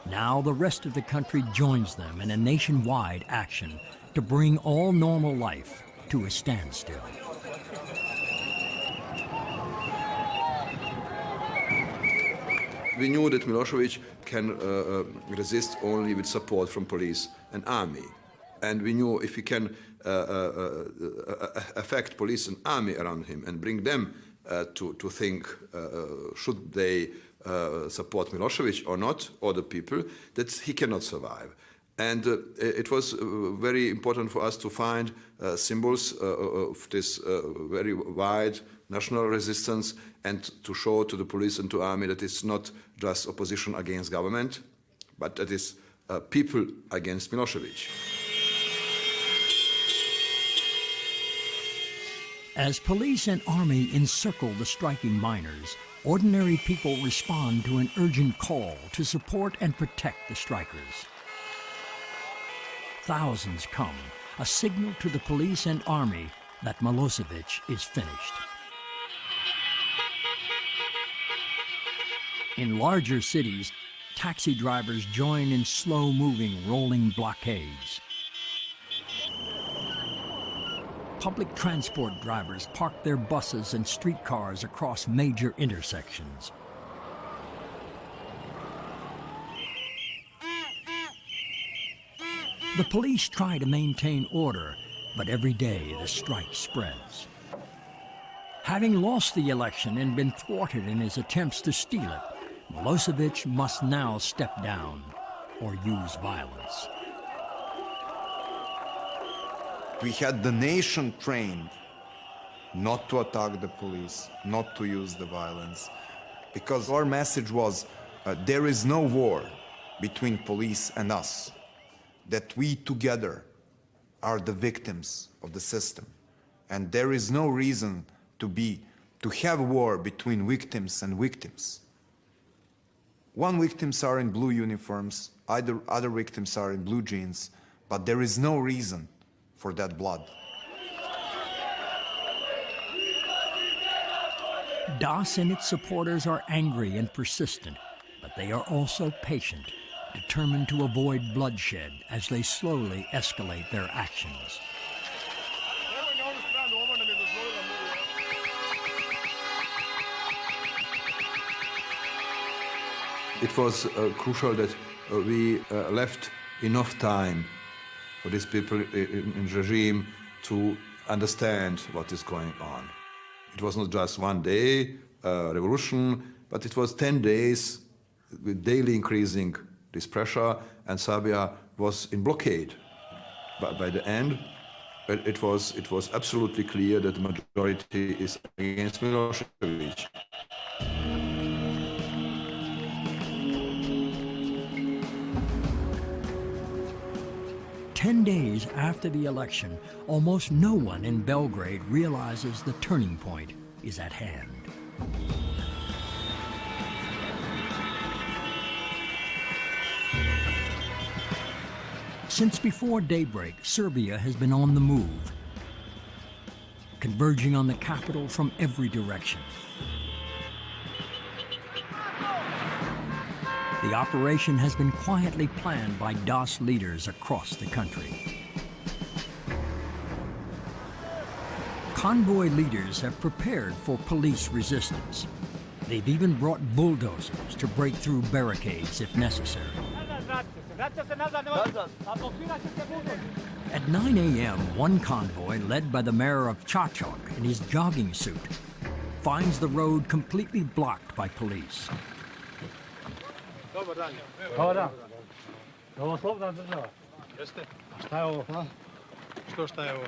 Now the rest of the country joins them in a nationwide action to bring all normal life to a standstill. We knew that Milosevic can resist only with support from police and army. And we knew if he can affect police and army around him and bring them to think should they support Milosevic or not, or the people, that he cannot survive. And it was very important for us to find symbols of this very wide national resistance and to show to the police and to army that it's not just opposition against government, but that is people against Milosevic. As police and army encircle the striking miners, ordinary people respond to an urgent call to support and protect the strikers. Thousands come, a signal to the police and army that Milosevic is finished. In larger cities, taxi drivers join in slow-moving rolling blockades. Public transport drivers park their buses and streetcars across major intersections. The police try to maintain order, but every day the strike spreads. Having lost the election and been thwarted in his attempts to steal it, Milosevic must now step down or use violence. We had the nation trained not to attack the police, not to use the violence, because our message was there is no war between police and us, that we together are the victims of the system, and there is no reason to have war between victims and victims. One victims are in blue uniforms, other victims are in blue jeans, but there is no reason for that blood. Das and its supporters are angry and persistent, but they are also patient, determined to avoid bloodshed as they slowly escalate their actions. It was crucial that we left enough time for these people in the regime to understand what is going on. It was not just one day revolution, but it was 10 days with daily increasing this pressure, and Serbia was in blockade. But by the end, it was absolutely clear that the majority is against Milosevic. Ten days after the election, almost no one in Belgrade realizes the turning point is at hand. Since before daybreak, Serbia has been on the move, converging on the capital from every direction. The operation has been quietly planned by DAS leaders across the country. Convoy leaders have prepared for police resistance. They've even brought bulldozers to break through barricades if necessary. At 9 a.m., one convoy, led by the mayor of Čačak in his jogging suit, finds the road completely blocked by police. Dobar dan. Dobar dan. Je ovo slobodna država? Jeste. A šta je ovo? Šta je ovo?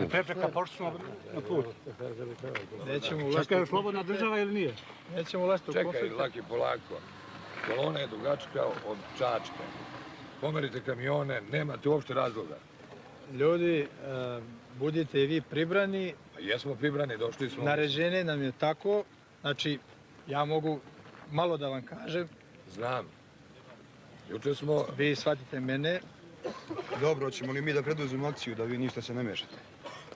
Prepreka, pošli smo na put. Nećemo ulaziti. Čekaj, je slobodna država ili nije? Nećemo ulaziti u konflikt. Čekaj, laki, polako. Kolona je dugačka od Čačka. Pomerite kamione, nemate uopšte razloga. Ljudi, budite i vi pribrani. Jesmo pribrani, došli smo. Naređenje nam je tako, znači, ja mogu malo da vam kažem. Znam. Juče smo... Vi shvatite mene. Dobro, hoćemo li mi da preduzmemo akciju da vi ništa se ne mešate?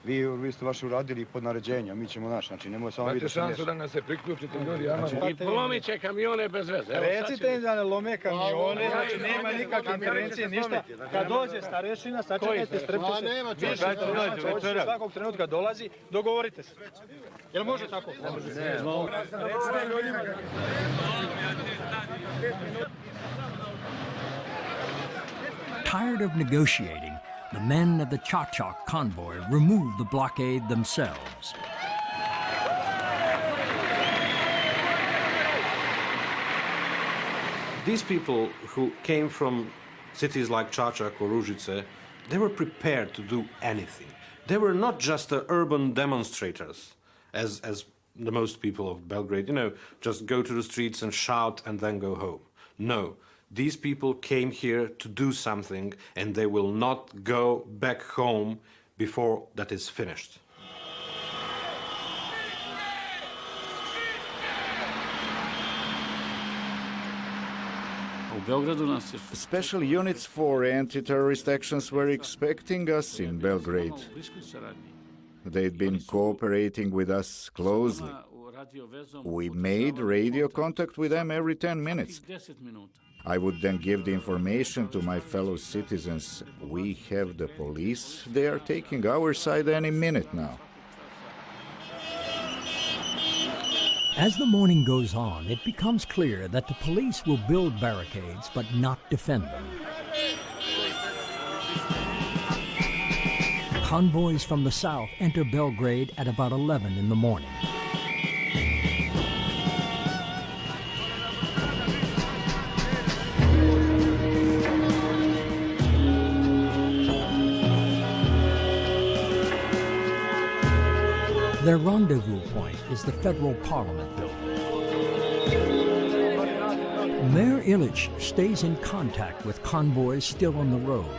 Vi ste vaše uradili pod naređenjem, mi ćemo naš, znači nemoj samo vi da se mešate. Imate šansu da nas se priključite, ljudi, I polomit će kamione bez veze. Recite im da ne lome kamione, znači nema nikakve intervencije, ništa. Kad dođe starešina, sačekajte, strpite se. Vi svakog trenutka dolazi, dogovorite se. Jel može tako? Ne. Recite ljudima. Tired of negotiating, the men of the Čačak convoy remove the blockade themselves. These people who came from cities like Čačak or Ružice, they were prepared to do anything. They were not just urban demonstrators, as the most people of Belgrade, just go to the streets and shout and then go home. No. These people came here to do something, and they will not go back home before that is finished. Special units for anti-terrorist actions were expecting us in Belgrade. They'd been cooperating with us closely. We made radio contact with them every 10 minutes. I would then give the information to my fellow citizens. We have the police. They are taking our side any minute now. As the morning goes on, it becomes clear that the police will build barricades but not defend them. Convoys from the south enter Belgrade at about 11 in the morning. Their rendezvous point is the Federal Parliament building. Mayor Illich stays in contact with convoys still on the road.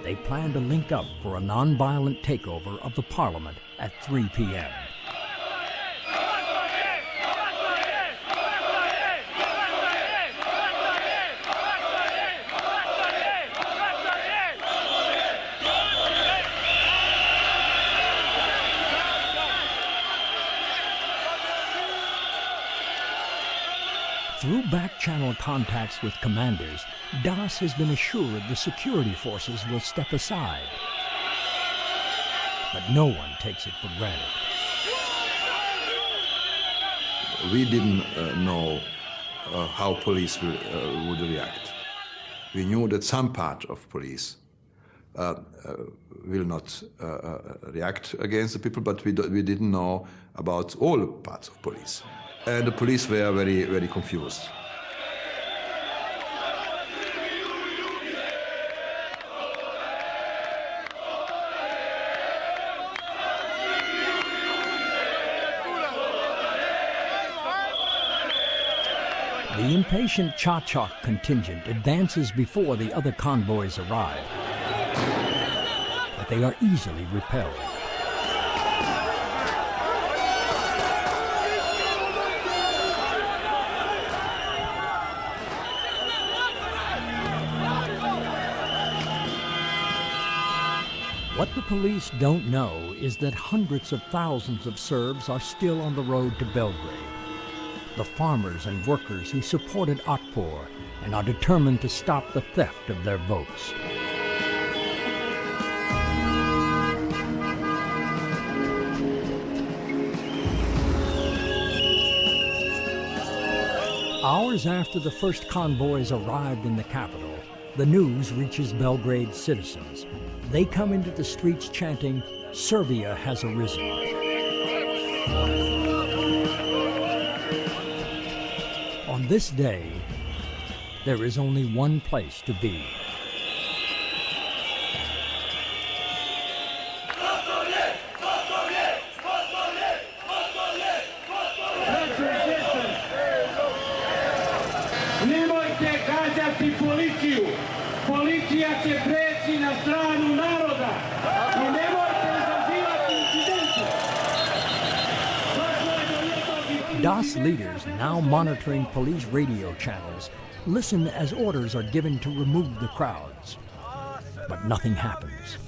They plan to link up for a non-violent takeover of the Parliament at 3 p.m. Through back-channel contacts with commanders, Das has been assured the security forces will step aside. But no one takes it for granted. We didn't know how police would react. We knew that some part of police will not react against the people, but we didn't know about all parts of police. And the police were very, very confused. The impatient Chachak contingent advances before the other convoys arrive, but they are easily repelled. What the police don't know is that hundreds of thousands of Serbs are still on the road to Belgrade. The farmers and workers who supported Otpor and are determined to stop the theft of their votes. Hours after the first convoys arrived in the capital, the news reaches Belgrade citizens. They come into the streets chanting, "Serbia has arisen." On this day, there is only one place to be. Nemojte gađati policiju. Policija će preći na stranu naroda. I nemojte izazivati incidente. Das leaders, now monitoring police radio channels, listen as orders are given to remove the crowds. But nothing happens.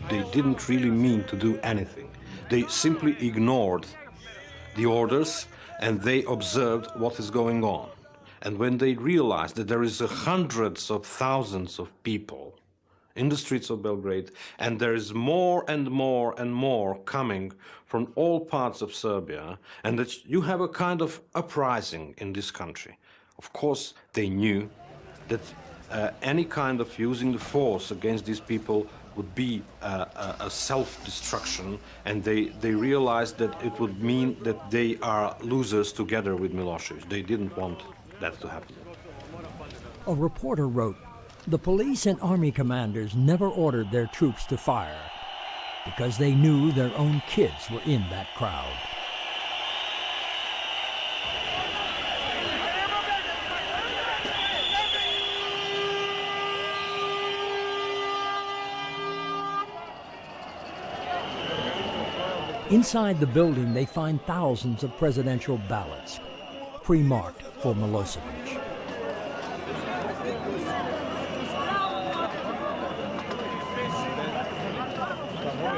They didn't really mean to do anything. They simply ignored the orders and they observed what is going on. And when they realized that there is hundreds of thousands of people in the streets of Belgrade, and there is more and more and more coming from all parts of Serbia, and that you have a kind of uprising in this country, of course they knew that any kind of using the force against these people would be a self-destruction, and they realized that it would mean that they are losers together with Milosevic. They didn't want that to happen. A reporter wrote, "The police and army commanders never ordered their troops to fire because they knew their own kids were in that crowd." Inside the building, they find thousands of presidential ballots, pre-marked for Milosevic.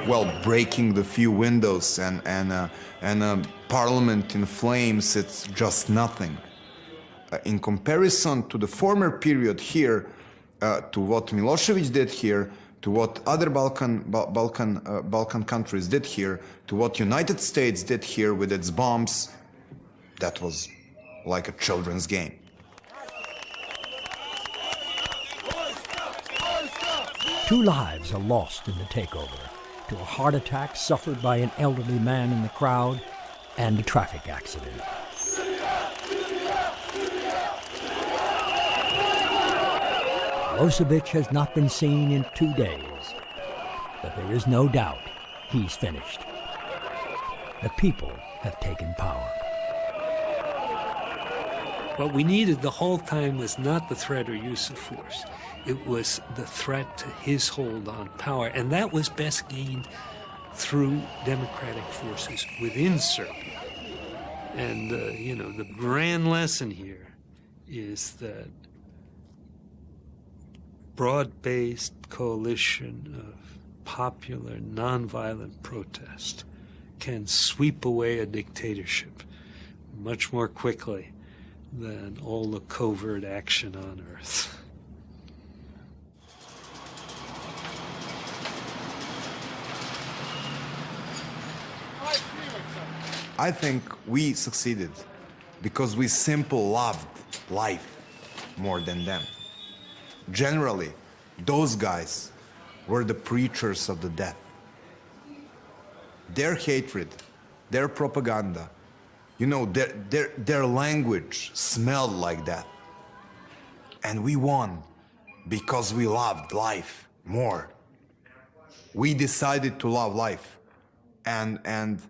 Well, breaking the few windows and a parliament in flames, it's just nothing. In comparison to the former period here, to what Milosevic did here, to what other Balkan countries did here, to what United States did here with its bombs, that was like a children's game. Two lives are lost in the takeover, to a heart attack suffered by an elderly man in the crowd and a traffic accident. Milosevic has not been seen in 2 days, but there is no doubt he's finished. The people have taken power. What we needed the whole time was not the threat or use of force. It was the threat to his hold on power, and that was best gained through democratic forces within Serbia. And, the grand lesson here is that broad-based coalition of popular, nonviolent protest can sweep away a dictatorship much more quickly than all the covert action on earth. I think we succeeded because we simply loved life more than them. Generally, those guys were the preachers of the death. Their hatred, their propaganda, their language smelled like that. And we won because we loved life more. We decided to love life, and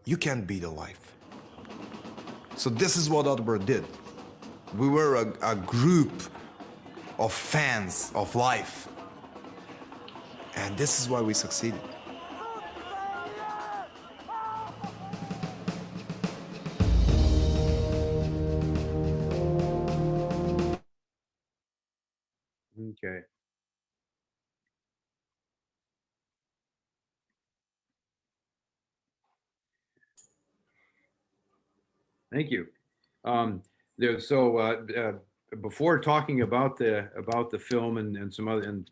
you can't beat a life. So this is what Otber did. We were a group of fans of life. And this is why we succeeded. Okay. Thank you. Before talking about the film and some other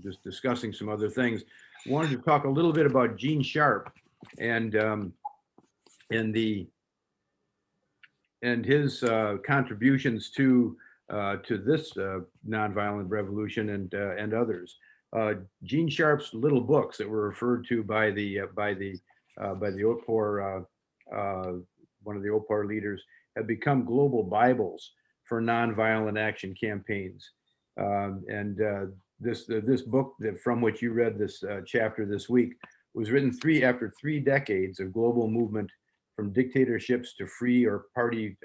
just discussing some other things, I wanted to talk a little bit about Gene Sharp and his contributions to this nonviolent revolution and others. Gene Sharp's little books that were referred to by the OPOR, one of the OPOR leaders, have become global Bibles for nonviolent action campaigns. This book from which you read this chapter this week was written after 3 decades of global movement from dictatorships to free or partly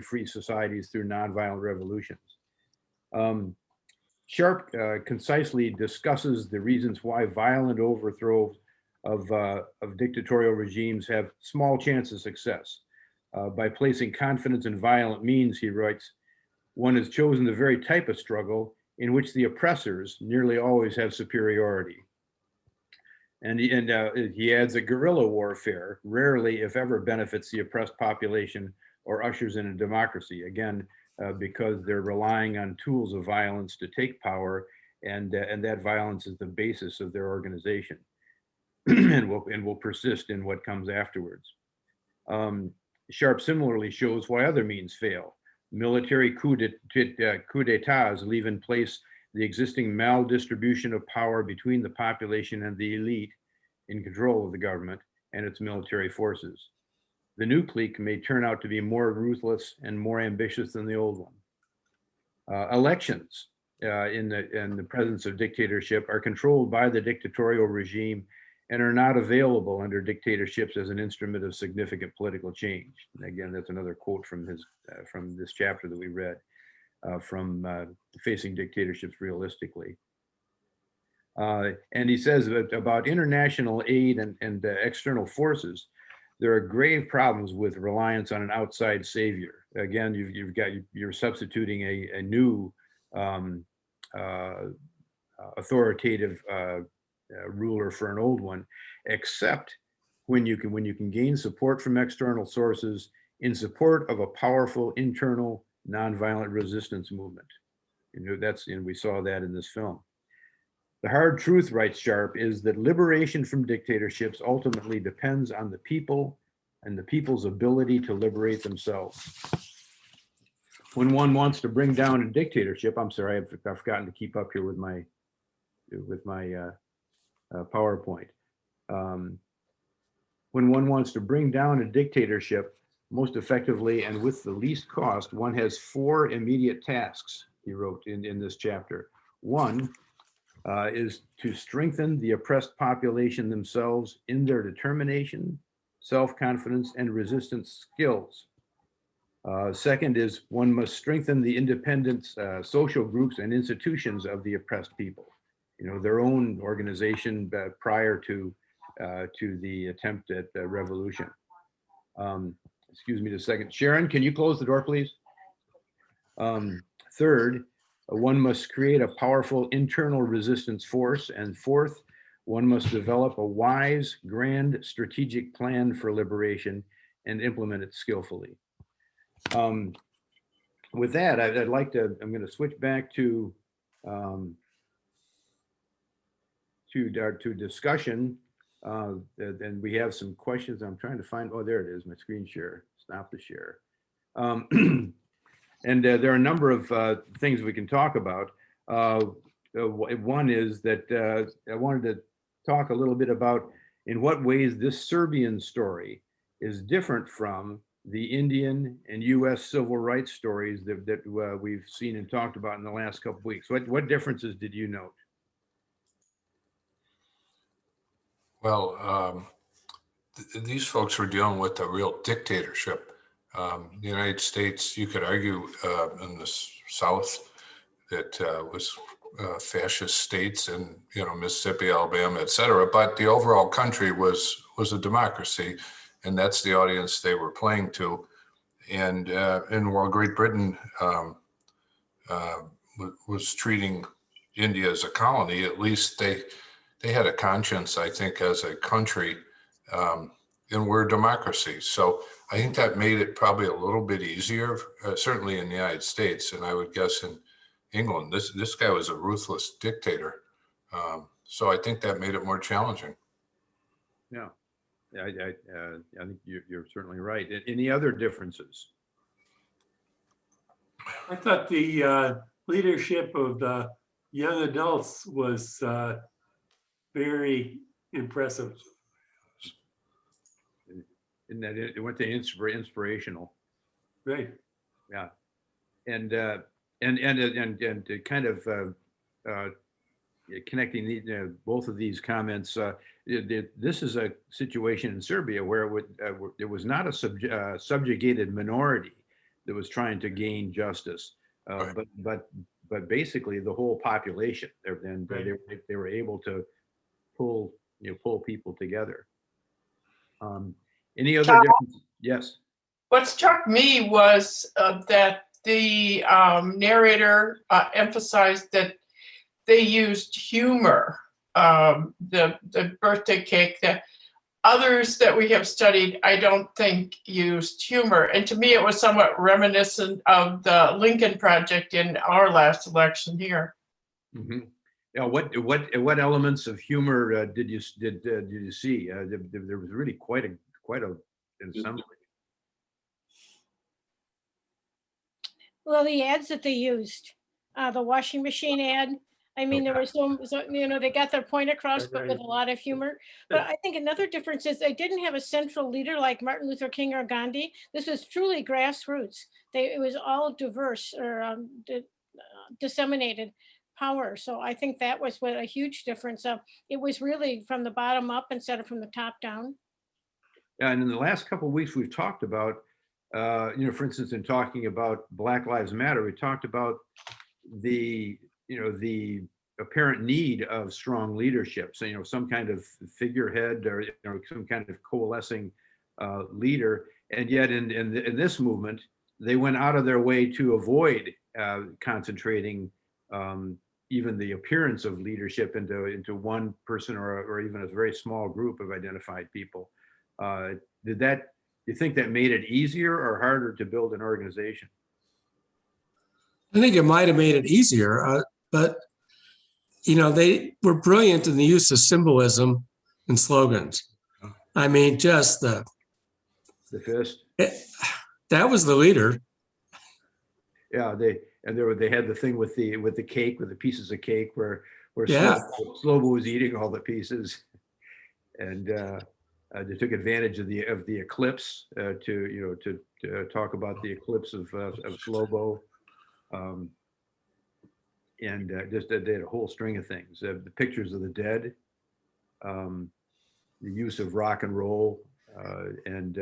free societies through nonviolent revolutions. Sharp concisely discusses the reasons why violent overthrow of dictatorial regimes have small chance of success. By placing confidence in violent means, he writes, one has chosen the very type of struggle in which the oppressors nearly always have superiority. And he adds that guerrilla warfare rarely, if ever, benefits the oppressed population or ushers in a democracy, again, because they're relying on tools of violence to take power, and that violence is the basis of their organization and will persist in what comes afterwards. Sharp similarly shows why other means fail. Military coup d'etats leave in place the existing maldistribution of power between the population and the elite in control of the government and its military forces. The new clique may turn out to be more ruthless and more ambitious than the old one. Elections in the presence of dictatorship are controlled by the dictatorial regime and are not available under dictatorships as an instrument of significant political change. And again, that's another quote from this chapter that we read, from Facing Dictatorships Realistically. And he says that about international aid and external forces, there are grave problems with reliance on an outside savior. Again, you're substituting a new authoritative ruler for an old one, except when you can gain support from external sources in support of a powerful internal nonviolent resistance movement. And we saw that in this film. The hard truth, writes Sharp, is that liberation from dictatorships ultimately depends on the people and the people's ability to liberate themselves. When one wants to bring down a dictatorship, I'm sorry, I've forgotten to keep up here with my PowerPoint. When one wants to bring down a dictatorship most effectively and with the least cost, one has 4 immediate tasks, he wrote in this chapter. One is to strengthen the oppressed population themselves in their determination, self-confidence, and resistance skills. Second is one must strengthen the independent social groups and institutions of the oppressed people, their own organization prior to the attempt at revolution. Excuse me just a second. Sharon, can you close the door, please? Third, one must create a powerful internal resistance force. And fourth, one must develop a wise, grand strategic plan for liberation and implement it skillfully. With that, I'm going to switch back to discussion. And we have some questions. I'm trying to find, oh, there it is, my screen share. Stop the share. And there are a number of things we can talk about. One is that I wanted to talk a little bit about in what ways this Serbian story is different from the Indian and US civil rights stories that we've seen and talked about in the last couple of weeks. What differences did you note? Well, these folks were dealing with a real dictatorship. The United States, you could argue in the South that was fascist states in Mississippi, Alabama, et cetera, but the overall country was a democracy, and that's the audience they were playing to. And while Great Britain was treating India as a colony, at least they had a conscience, I think, as a country, and we're a democracy. So I think that made it probably a little bit easier, certainly in the United States, and I would guess in England. This guy was a ruthless dictator. So I think that made it more challenging. Yeah, I think you're certainly right. Any other differences? I thought the leadership of the young adults was very impressive. And that it went to inspirational. Right. Yeah. And kind of connecting both of these comments, this is a situation in Serbia where it was not a subjugated minority that was trying to gain justice, but basically the whole population. And they were able to pull people together. Any other differences? Yes. What struck me was that the narrator emphasized that they used humor. The birthday cake, the others that we have studied, I don't think used humor. And to me, it was somewhat reminiscent of the Lincoln Project in our last election here. Mm-hmm. Yeah, what elements of humor did you see? There was really quite a ensemble. Well, the ads that they used, the washing machine ad. I mean, there was so they got their point across, but with a lot of humor. But I think another difference is they didn't have a central leader like Martin Luther King or Gandhi. This was truly grassroots. It was all diverse or disseminated power. So I think that was a huge difference. It was really from the bottom up instead of from the top down. And in the last couple of weeks, we've talked about, for instance, in talking about Black Lives Matter, we talked about the apparent need of strong leadership. So, some kind of figurehead or some kind of coalescing leader. And yet in this movement, they went out of their way to avoid concentrating even the appearance of leadership into one person or even a very small group of identified people. You think that made it easier or harder to build an organization? I think it might have made it easier, but they were brilliant in the use of symbolism and slogans. I mean, just the fist. That was the leader. Yeah, they had the thing with the cake, with the pieces of cake where Yeah. Slobo was eating all the pieces, and they took advantage of the eclipse to talk about the eclipse of Slobo, and just they had a whole string of things. The pictures of the dead, the use of rock and roll, and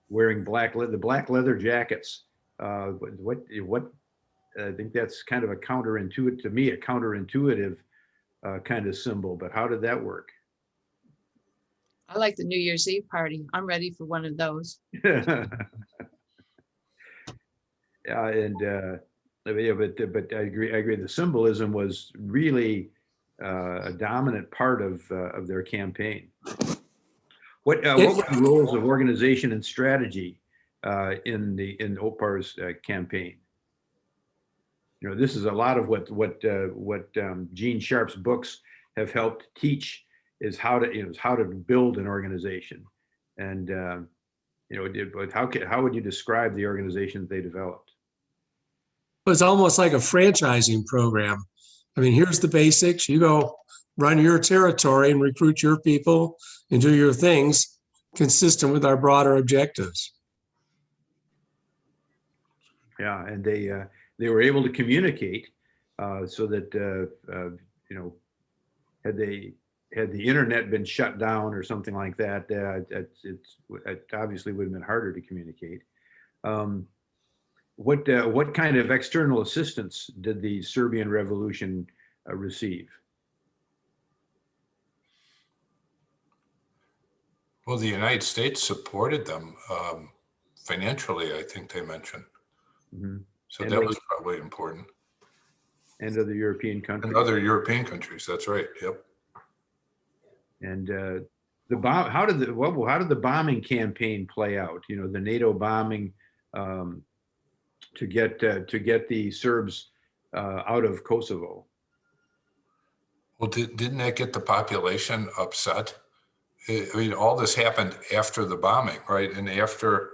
wearing the black leather jackets. What I think that's kind of a counterintuitive kind of symbol. But how did that work? I like the New Year's Eve party. I'm ready for one of those. Yeah, and but I agree. The symbolism was really a dominant part of their campaign. What were the roles of organization and strategy in Opar's campaign? This is a lot of what Gene Sharp's books have helped teach is how to build an organization, and how would you describe the organization they developed? It was almost like a franchising program. I mean, here's the basics. You go run your territory and recruit your people and do your things consistent with our broader objectives. Yeah, and they were able to communicate so that had the internet been shut down or something like that, it obviously would have been harder to communicate. What kind of external assistance did the Serbian Revolution receive? Well, the United States supported them financially, I think they mentioned. Mm-hmm. So that was probably important. And other European countries. And other European countries, that's right, yep. And how did the bombing campaign play out? The NATO bombing to get the Serbs out of Kosovo. Well, didn't that get the population upset? I mean, all this happened after the bombing, right? And after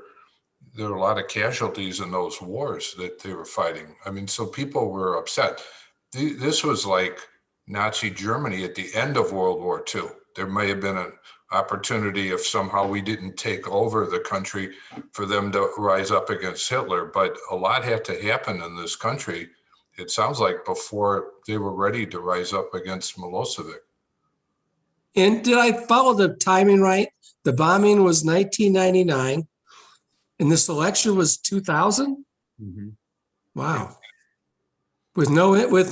there were a lot of casualties in those wars that they were fighting. I mean, so people were upset. This was like Nazi Germany at the end of World War II. There may have been an opportunity if somehow we didn't take over the country for them to rise up against Hitler, but a lot had to happen in this country, it sounds like, before they were ready to rise up against Milosevic. And did I follow the timing right? The bombing was 1999 and this election was 2000? Mm-hmm. Wow. With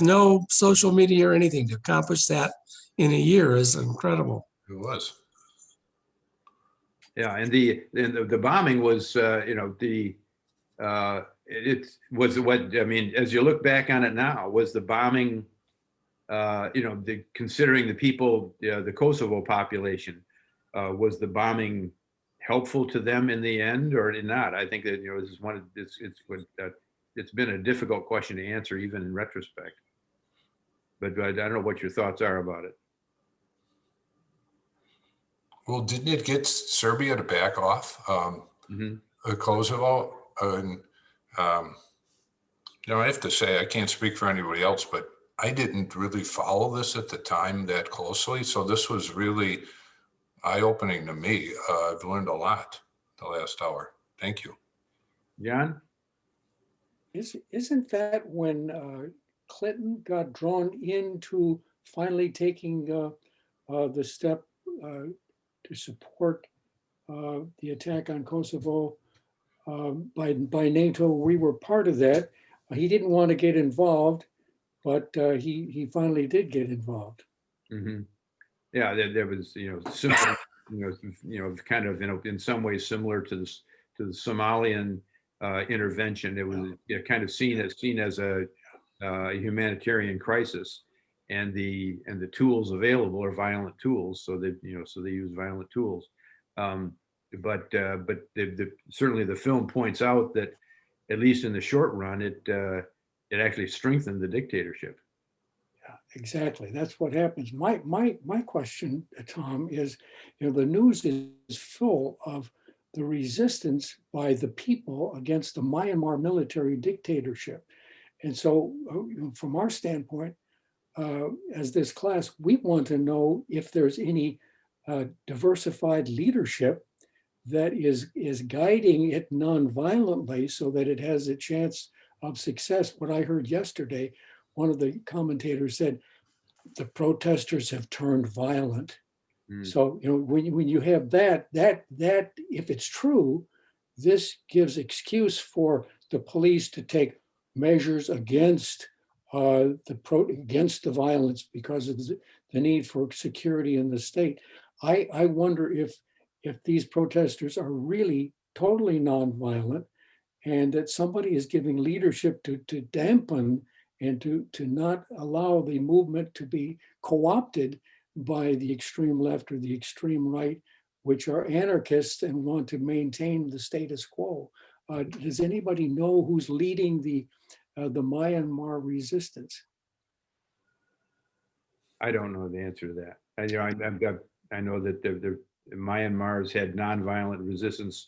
no social media or anything to accomplish that in a year is incredible. It was. Yeah, and the bombing was, it was what I mean. As you look back on it now, was the bombing, considering the people, the Kosovo population, was the bombing helpful to them in the end or not? I think that this is one of it's been a difficult question to answer even in retrospect. But I don't know what your thoughts are about it. Well, didn't it get Serbia to back off Kosovo? And, I have to say, I can't speak for anybody else, but I didn't really follow this at the time that closely. So this was really eye-opening to me. I've learned a lot the last hour. Thank you. John? Isn't that when Clinton got drawn into finally taking the step to support the attack on Kosovo by NATO? We were part of that. He didn't want to get involved, but he finally did get involved. Mm-hmm. Yeah, there was, similar, kind of, in some ways similar to the Somalian intervention. It was kind of seen as a humanitarian crisis, and the tools available are violent tools. So they use violent tools. But certainly the film points out that at least in the short run, it actually strengthened the dictatorship. Exactly. That's what happens. My question, Tom, is, the news is full of the resistance by the people against the Myanmar military dictatorship. And so from our standpoint, as this class, we want to know if there's any diversified leadership that is guiding it nonviolently so that it has a chance of success. What I heard yesterday, one of the commentators said, the protesters have turned violent. So, when you have that, if it's true, this gives excuse for the police to take measures against against the violence because of the need for security in the state. I wonder if these protesters are really totally nonviolent, and that somebody is giving leadership to dampen and to not allow the movement to be co-opted by the extreme left or the extreme right, which are anarchists and want to maintain the status quo. Does anybody know who's leading the Myanmar resistance? I don't know the answer to that. I know that the Myanmar's had nonviolent resistance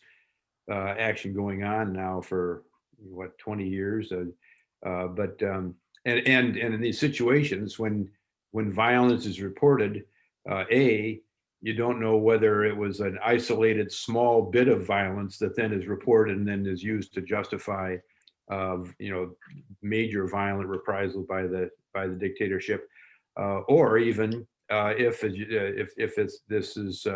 action going on now for 20 years. But in these situations when violence is reported, you don't know whether it was an isolated small bit of violence that then is reported and then is used to justify major violent reprisal by the dictatorship, or even if this is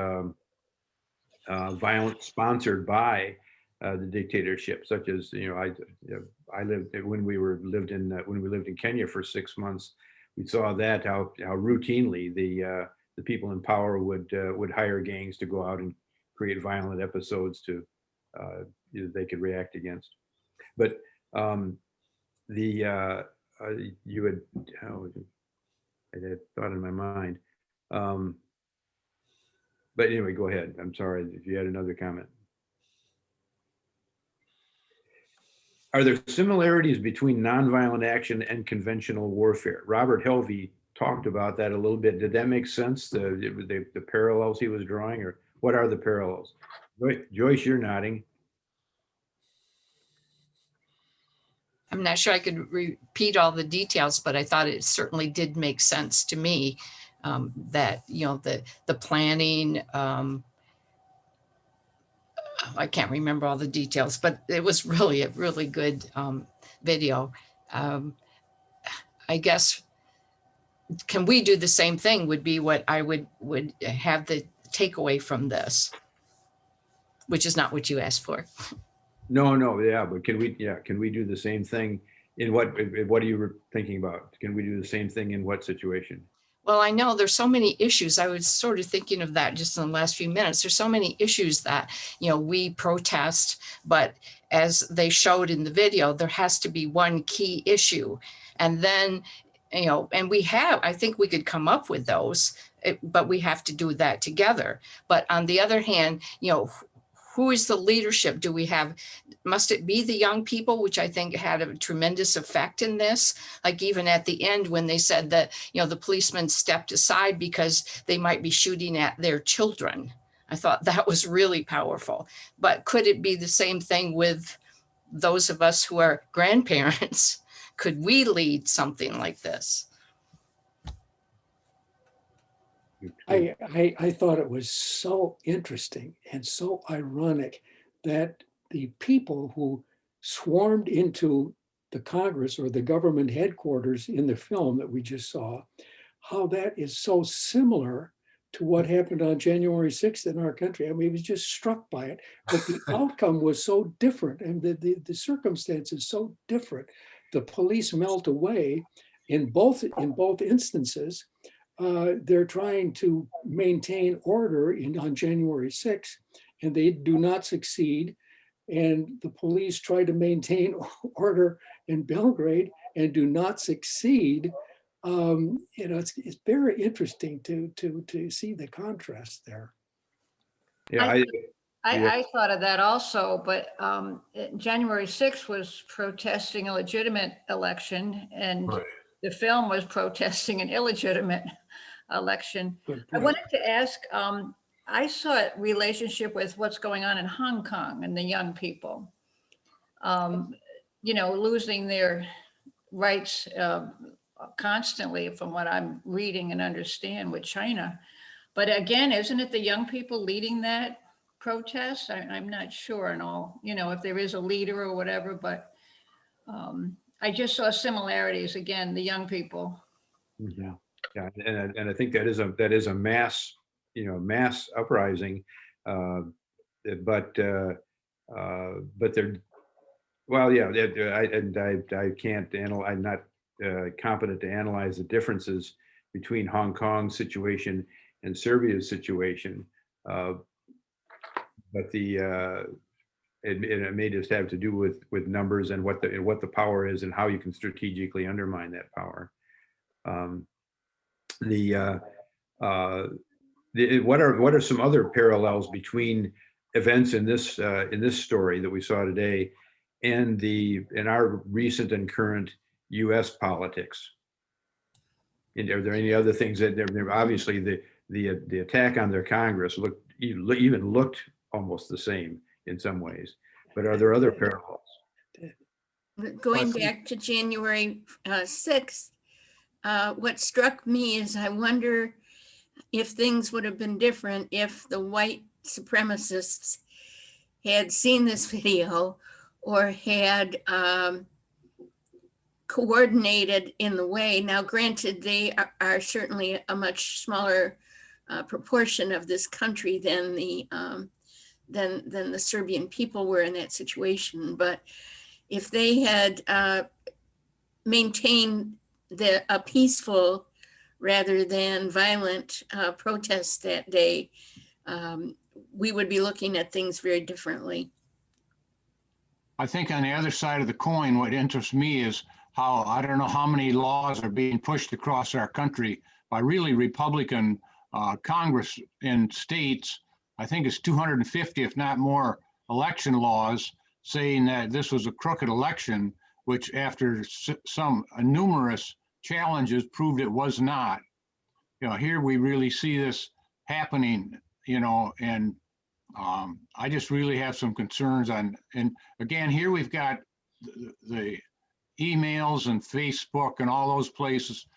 violence sponsored by the dictatorship, such as I lived when we lived in Kenya for 6 months. We saw that how routinely the people in power would hire gangs to go out and create violent episodes they could react against. But you had I had thought in my mind. But anyway, go ahead. I'm sorry if you had another comment. Are there similarities between nonviolent action and conventional warfare? Robert Helvey talked about that a little bit. Did that make sense? The parallels he was drawing, or what are the parallels? Joyce, you're nodding. I'm not sure I could repeat all the details, but I thought it certainly did make sense to me that, the planning, I can't remember all the details, but it was really a really good video. I guess, can we do the same thing would be what I would have the takeaway from this, which is not what you asked for. No, yeah, but can we do the same thing in what are you thinking about? Can we do the same thing in what situation? Well, I know there's so many issues. I was sort of thinking of that just in the last few minutes. There's so many issues that, we protest, but as they showed in the video, there has to be one key issue. And then, and I think we could come up with those, but we have to do that together. But on the other hand, who is the leadership? Do we have, must it be the young people, which I think had a tremendous effect in this? Like even at the end when they said that, the policemen stepped aside because they might be shooting at their children. I thought that was really powerful. But could it be the same thing with those of us who are grandparents? Could we lead something like this? I thought it was so interesting and so ironic that the people who swarmed into the Congress or the government headquarters in the film that we just saw, how that is so similar to what happened on January 6th in our country. I mean, he was just struck by it, but the outcome was so different and the circumstances so different. The police melt away, in both instances, they're trying to maintain order on January 6th, and they do not succeed. And the police try to maintain order in Belgrade and do not succeed. It's very interesting to see the contrast there. Yeah, I thought of that also, but January 6th was protesting a legitimate election, and the film was protesting an illegitimate election. I wanted to ask, I saw a relationship with what's going on in Hong Kong and the young people, losing their rights constantly, from what I'm reading and understand, with China. But again, isn't it the young people leading that protest? I'm not sure and all, if there is a leader or whatever, but I just saw similarities, again, the young people. Yeah, yeah, and I think that is a mass, mass uprising, but they're, well, yeah, I can't analyze. I'm not competent to analyze the differences between Hong Kong's situation and Serbia's situation, but it may just have to do with numbers and what the power is and how you can strategically undermine that power. What are some other parallels between events in this story that we saw today and in our recent and current U.S. politics? And are there any other things that obviously the attack on their Congress looked almost the same in some ways, but are there other parallels? Going back to January 6th, what struck me is I wonder if things would have been different if the white supremacists had seen this video or had coordinated in the way. Now, granted, they are certainly a much smaller proportion of this country than the Serbian people were in that situation. But if they had maintained a peaceful rather than violent protest that day, we would be looking at things very differently. I think on the other side of the coin, what interests me is how, I don't know how many laws are being pushed across our country by really Republican Congress in states. I think it's 250, if not more, election laws saying that this was a crooked election, which after some numerous challenges proved it was not. Here we really see this happening, and I just really have some concerns on, and again, here we've got the emails and Facebook and all those places,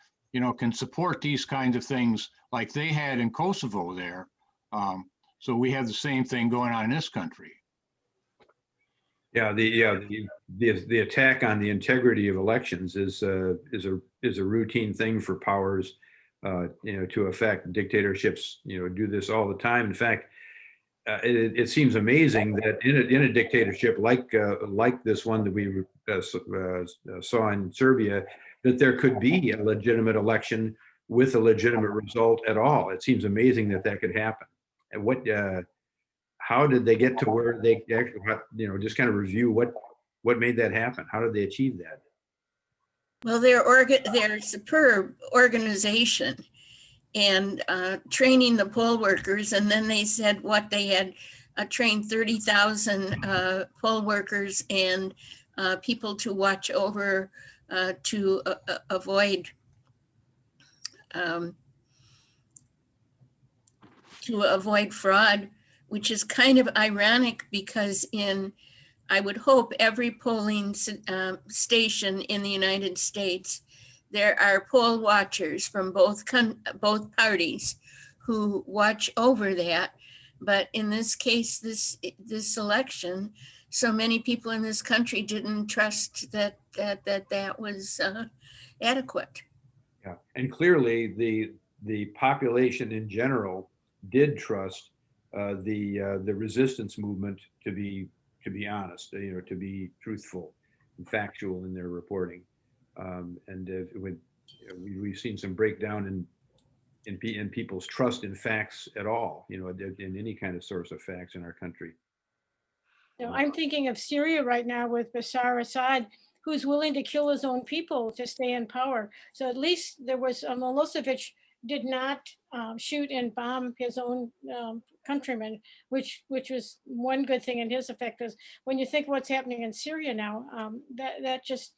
can support these kinds of things like they had in Kosovo there. So we have the same thing going on in this country. Yeah, the attack on the integrity of elections is a routine thing for powers, to affect. Dictatorships, do this all the time. In fact, it seems amazing that in a dictatorship like this one that we saw in Serbia, that there could be a legitimate election with a legitimate result at all. It seems amazing that could happen. And how did they get to where they actually, just kind of review what made that happen? How did they achieve that? Well, they're superb organization and training the poll workers. And then they said they had trained 30,000 poll workers and people to watch over to avoid fraud, which is kind of ironic because I would hope every polling station in the United States, there are poll watchers from both parties who watch over that. But in this case, this election, so many people in this country didn't trust that was adequate. Yeah, and clearly the population in general did trust the resistance movement to be honest, to be truthful and factual in their reporting. And we've seen some breakdown in people's trust in facts at all, in any kind of source of facts in our country. I'm thinking of Syria right now with Bashar Assad, who's willing to kill his own people to stay in power. So at least there was Milosevic did not shoot and bomb his own countrymen, which was one good thing in his effect. Because when you think what's happening in Syria now, that just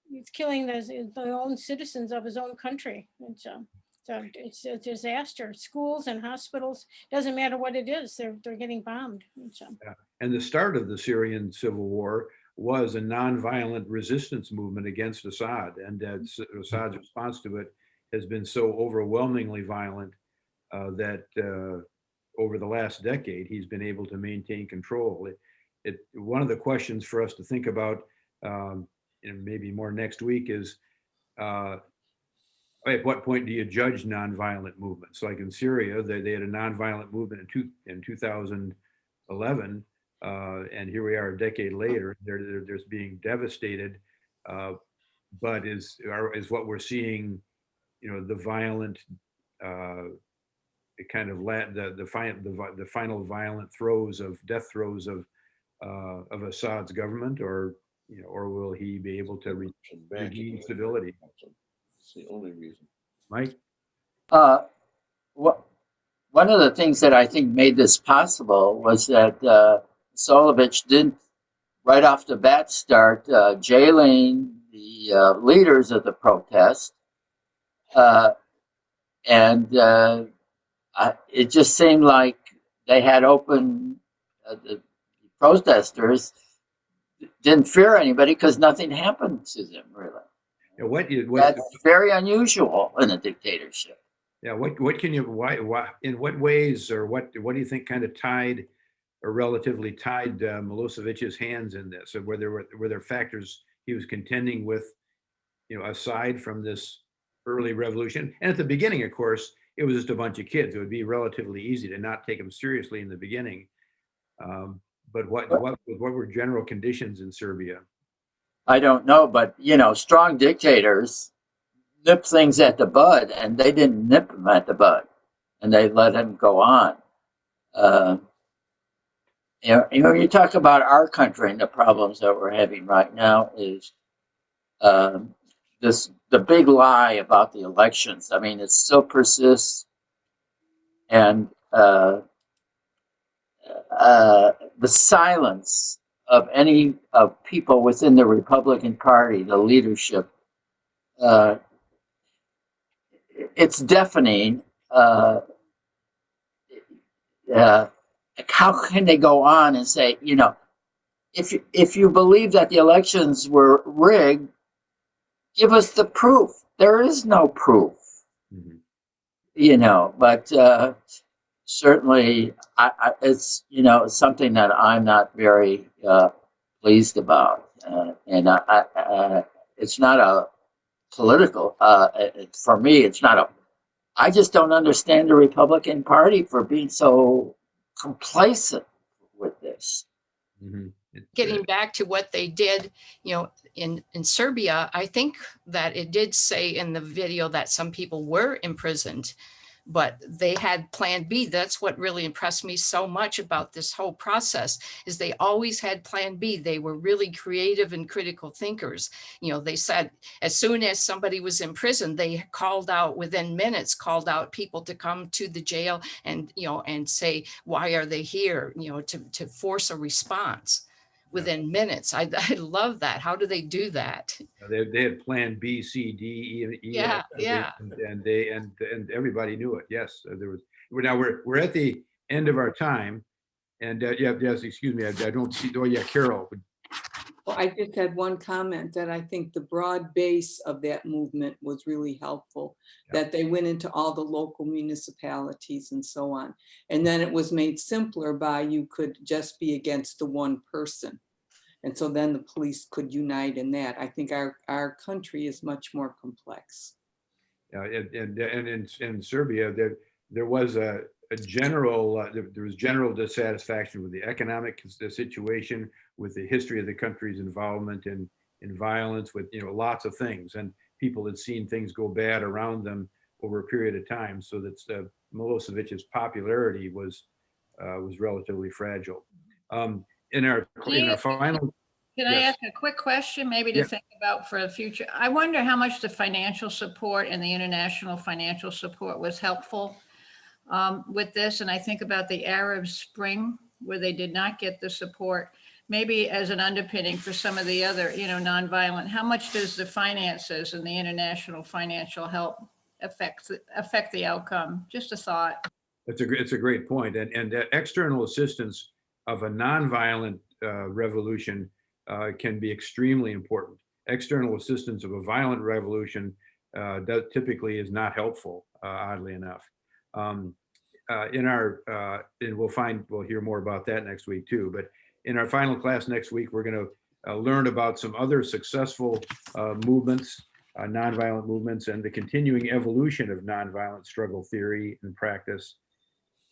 he's killing the own citizens of his own country. And so it's a disaster. Schools and hospitals, doesn't matter what it is, they're getting bombed. And so. Yeah. And the start of the Syrian civil war was a nonviolent resistance movement against Assad, and Assad's response to it has been so overwhelmingly violent that over the last decade he's been able to maintain control. One of the questions for us to think about, and maybe more next week, is at what point do you judge nonviolent movements? Like in Syria, they had a nonviolent movement in 2011, and here we are a decade later. They're being devastated, but is what we're seeing, the violent, kind of the final violent death throes of Assad's government, or will he be able to regain stability? It's the only reason. Mike? One of the things that I think made this possible was that Solovich didn't, right off the bat, start jailing the leaders of the protest. And it just seemed like they had the protesters didn't fear anybody because nothing happened to them, really. That's very unusual in a dictatorship. Yeah, what can you, why, in what ways, or what do you think kind of tied, or relatively tied Milosevic's hands in this? Or were there factors he was contending with, aside from this early revolution? And at the beginning, of course, it was just a bunch of kids. It would be relatively easy to not take them seriously in the beginning. But what were general conditions in Serbia? I don't know, but strong dictators nip things at the bud, and they didn't nip him at the bud, and they let him go on. You talk about our country and the problems that we're having right now is the big lie about the elections. I mean, it still persists, and the silence of people within the Republican Party, the leadership, it's deafening. How can they go on and say, if you believe that the elections were rigged, give us the proof. There is no proof, but certainly it's, something that I'm not very pleased about. And it's not a political, for me, it's not I just don't understand the Republican Party for being so complacent with this. Getting back to what they did, in Serbia, I think that it did say in the video that some people were imprisoned, but they had plan B. That's what really impressed me so much about this whole process, is they always had plan B. They were really creative and critical thinkers. They said as soon as somebody was in prison, they within minutes called out people to come to the jail and say, why are they here, to force a response within minutes. I love that. How do they do that? They had plan B, C, D, E, yeah, and everybody knew it. Yes, there was. Now we're at the end of our time, and yes, excuse me, I don't see. Oh yeah, Carol. Well, I just had one comment that I think the broad base of that movement was really helpful, that they went into all the local municipalities and so on. And then it was made simpler by you could just be against the one person. And so then the police could unite in that. I think our country is much more complex. And in Serbia, there was a general there was general dissatisfaction with the economic situation, with the history of the country's involvement in violence, with lots of things, and people had seen things go bad around them over a period of time, so that Milosevic's popularity was relatively fragile. In our final, Can I yes. ask a quick question, maybe to Yeah. think about for the future? I wonder how much the financial support and the international financial support was helpful with this. And I think about the Arab Spring, where they did not get the support, maybe as an underpinning for some of the other, nonviolent. How much does the finances and the international financial help affect the outcome? Just a thought. It's a great point. And that external assistance of a nonviolent revolution can be extremely important. External assistance of a violent revolution typically is not helpful, oddly enough. And we'll hear more about that next week too. But in our final class next week, we're going to learn about some other successful movements, nonviolent movements, and the continuing evolution of nonviolent struggle theory and practice.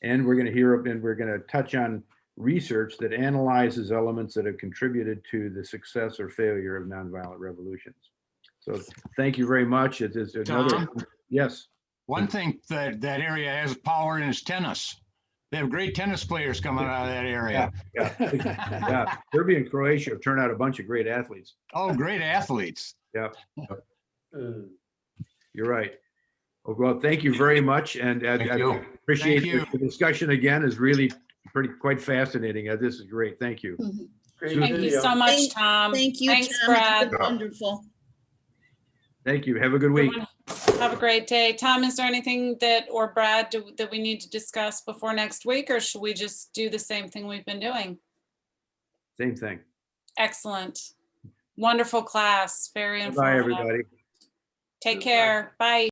And we're going to touch on research that analyzes elements that have contributed to the success or failure of nonviolent revolutions. So thank you very much. It is another, Tom? yes. One thing that area has power in is tennis. They have great tennis players coming out of that area. Yeah. Serbia and Croatia have turned out a bunch of great athletes. Oh, great athletes. Yeah. You're right. Well, thank you very much. And I appreciate the discussion again is really quite fascinating. This is great. Thank you. Thank you so much, Tom. Thank you, Thanks, Tom. It's Brad. been wonderful. Thank you. Have a good week. Have a great day. Tom, is there anything or Brad, that we need to discuss before next week, or should we just do the same thing we've been doing? Same thing. Excellent. Wonderful class. Very informative. Bye, everybody. Take care. Bye.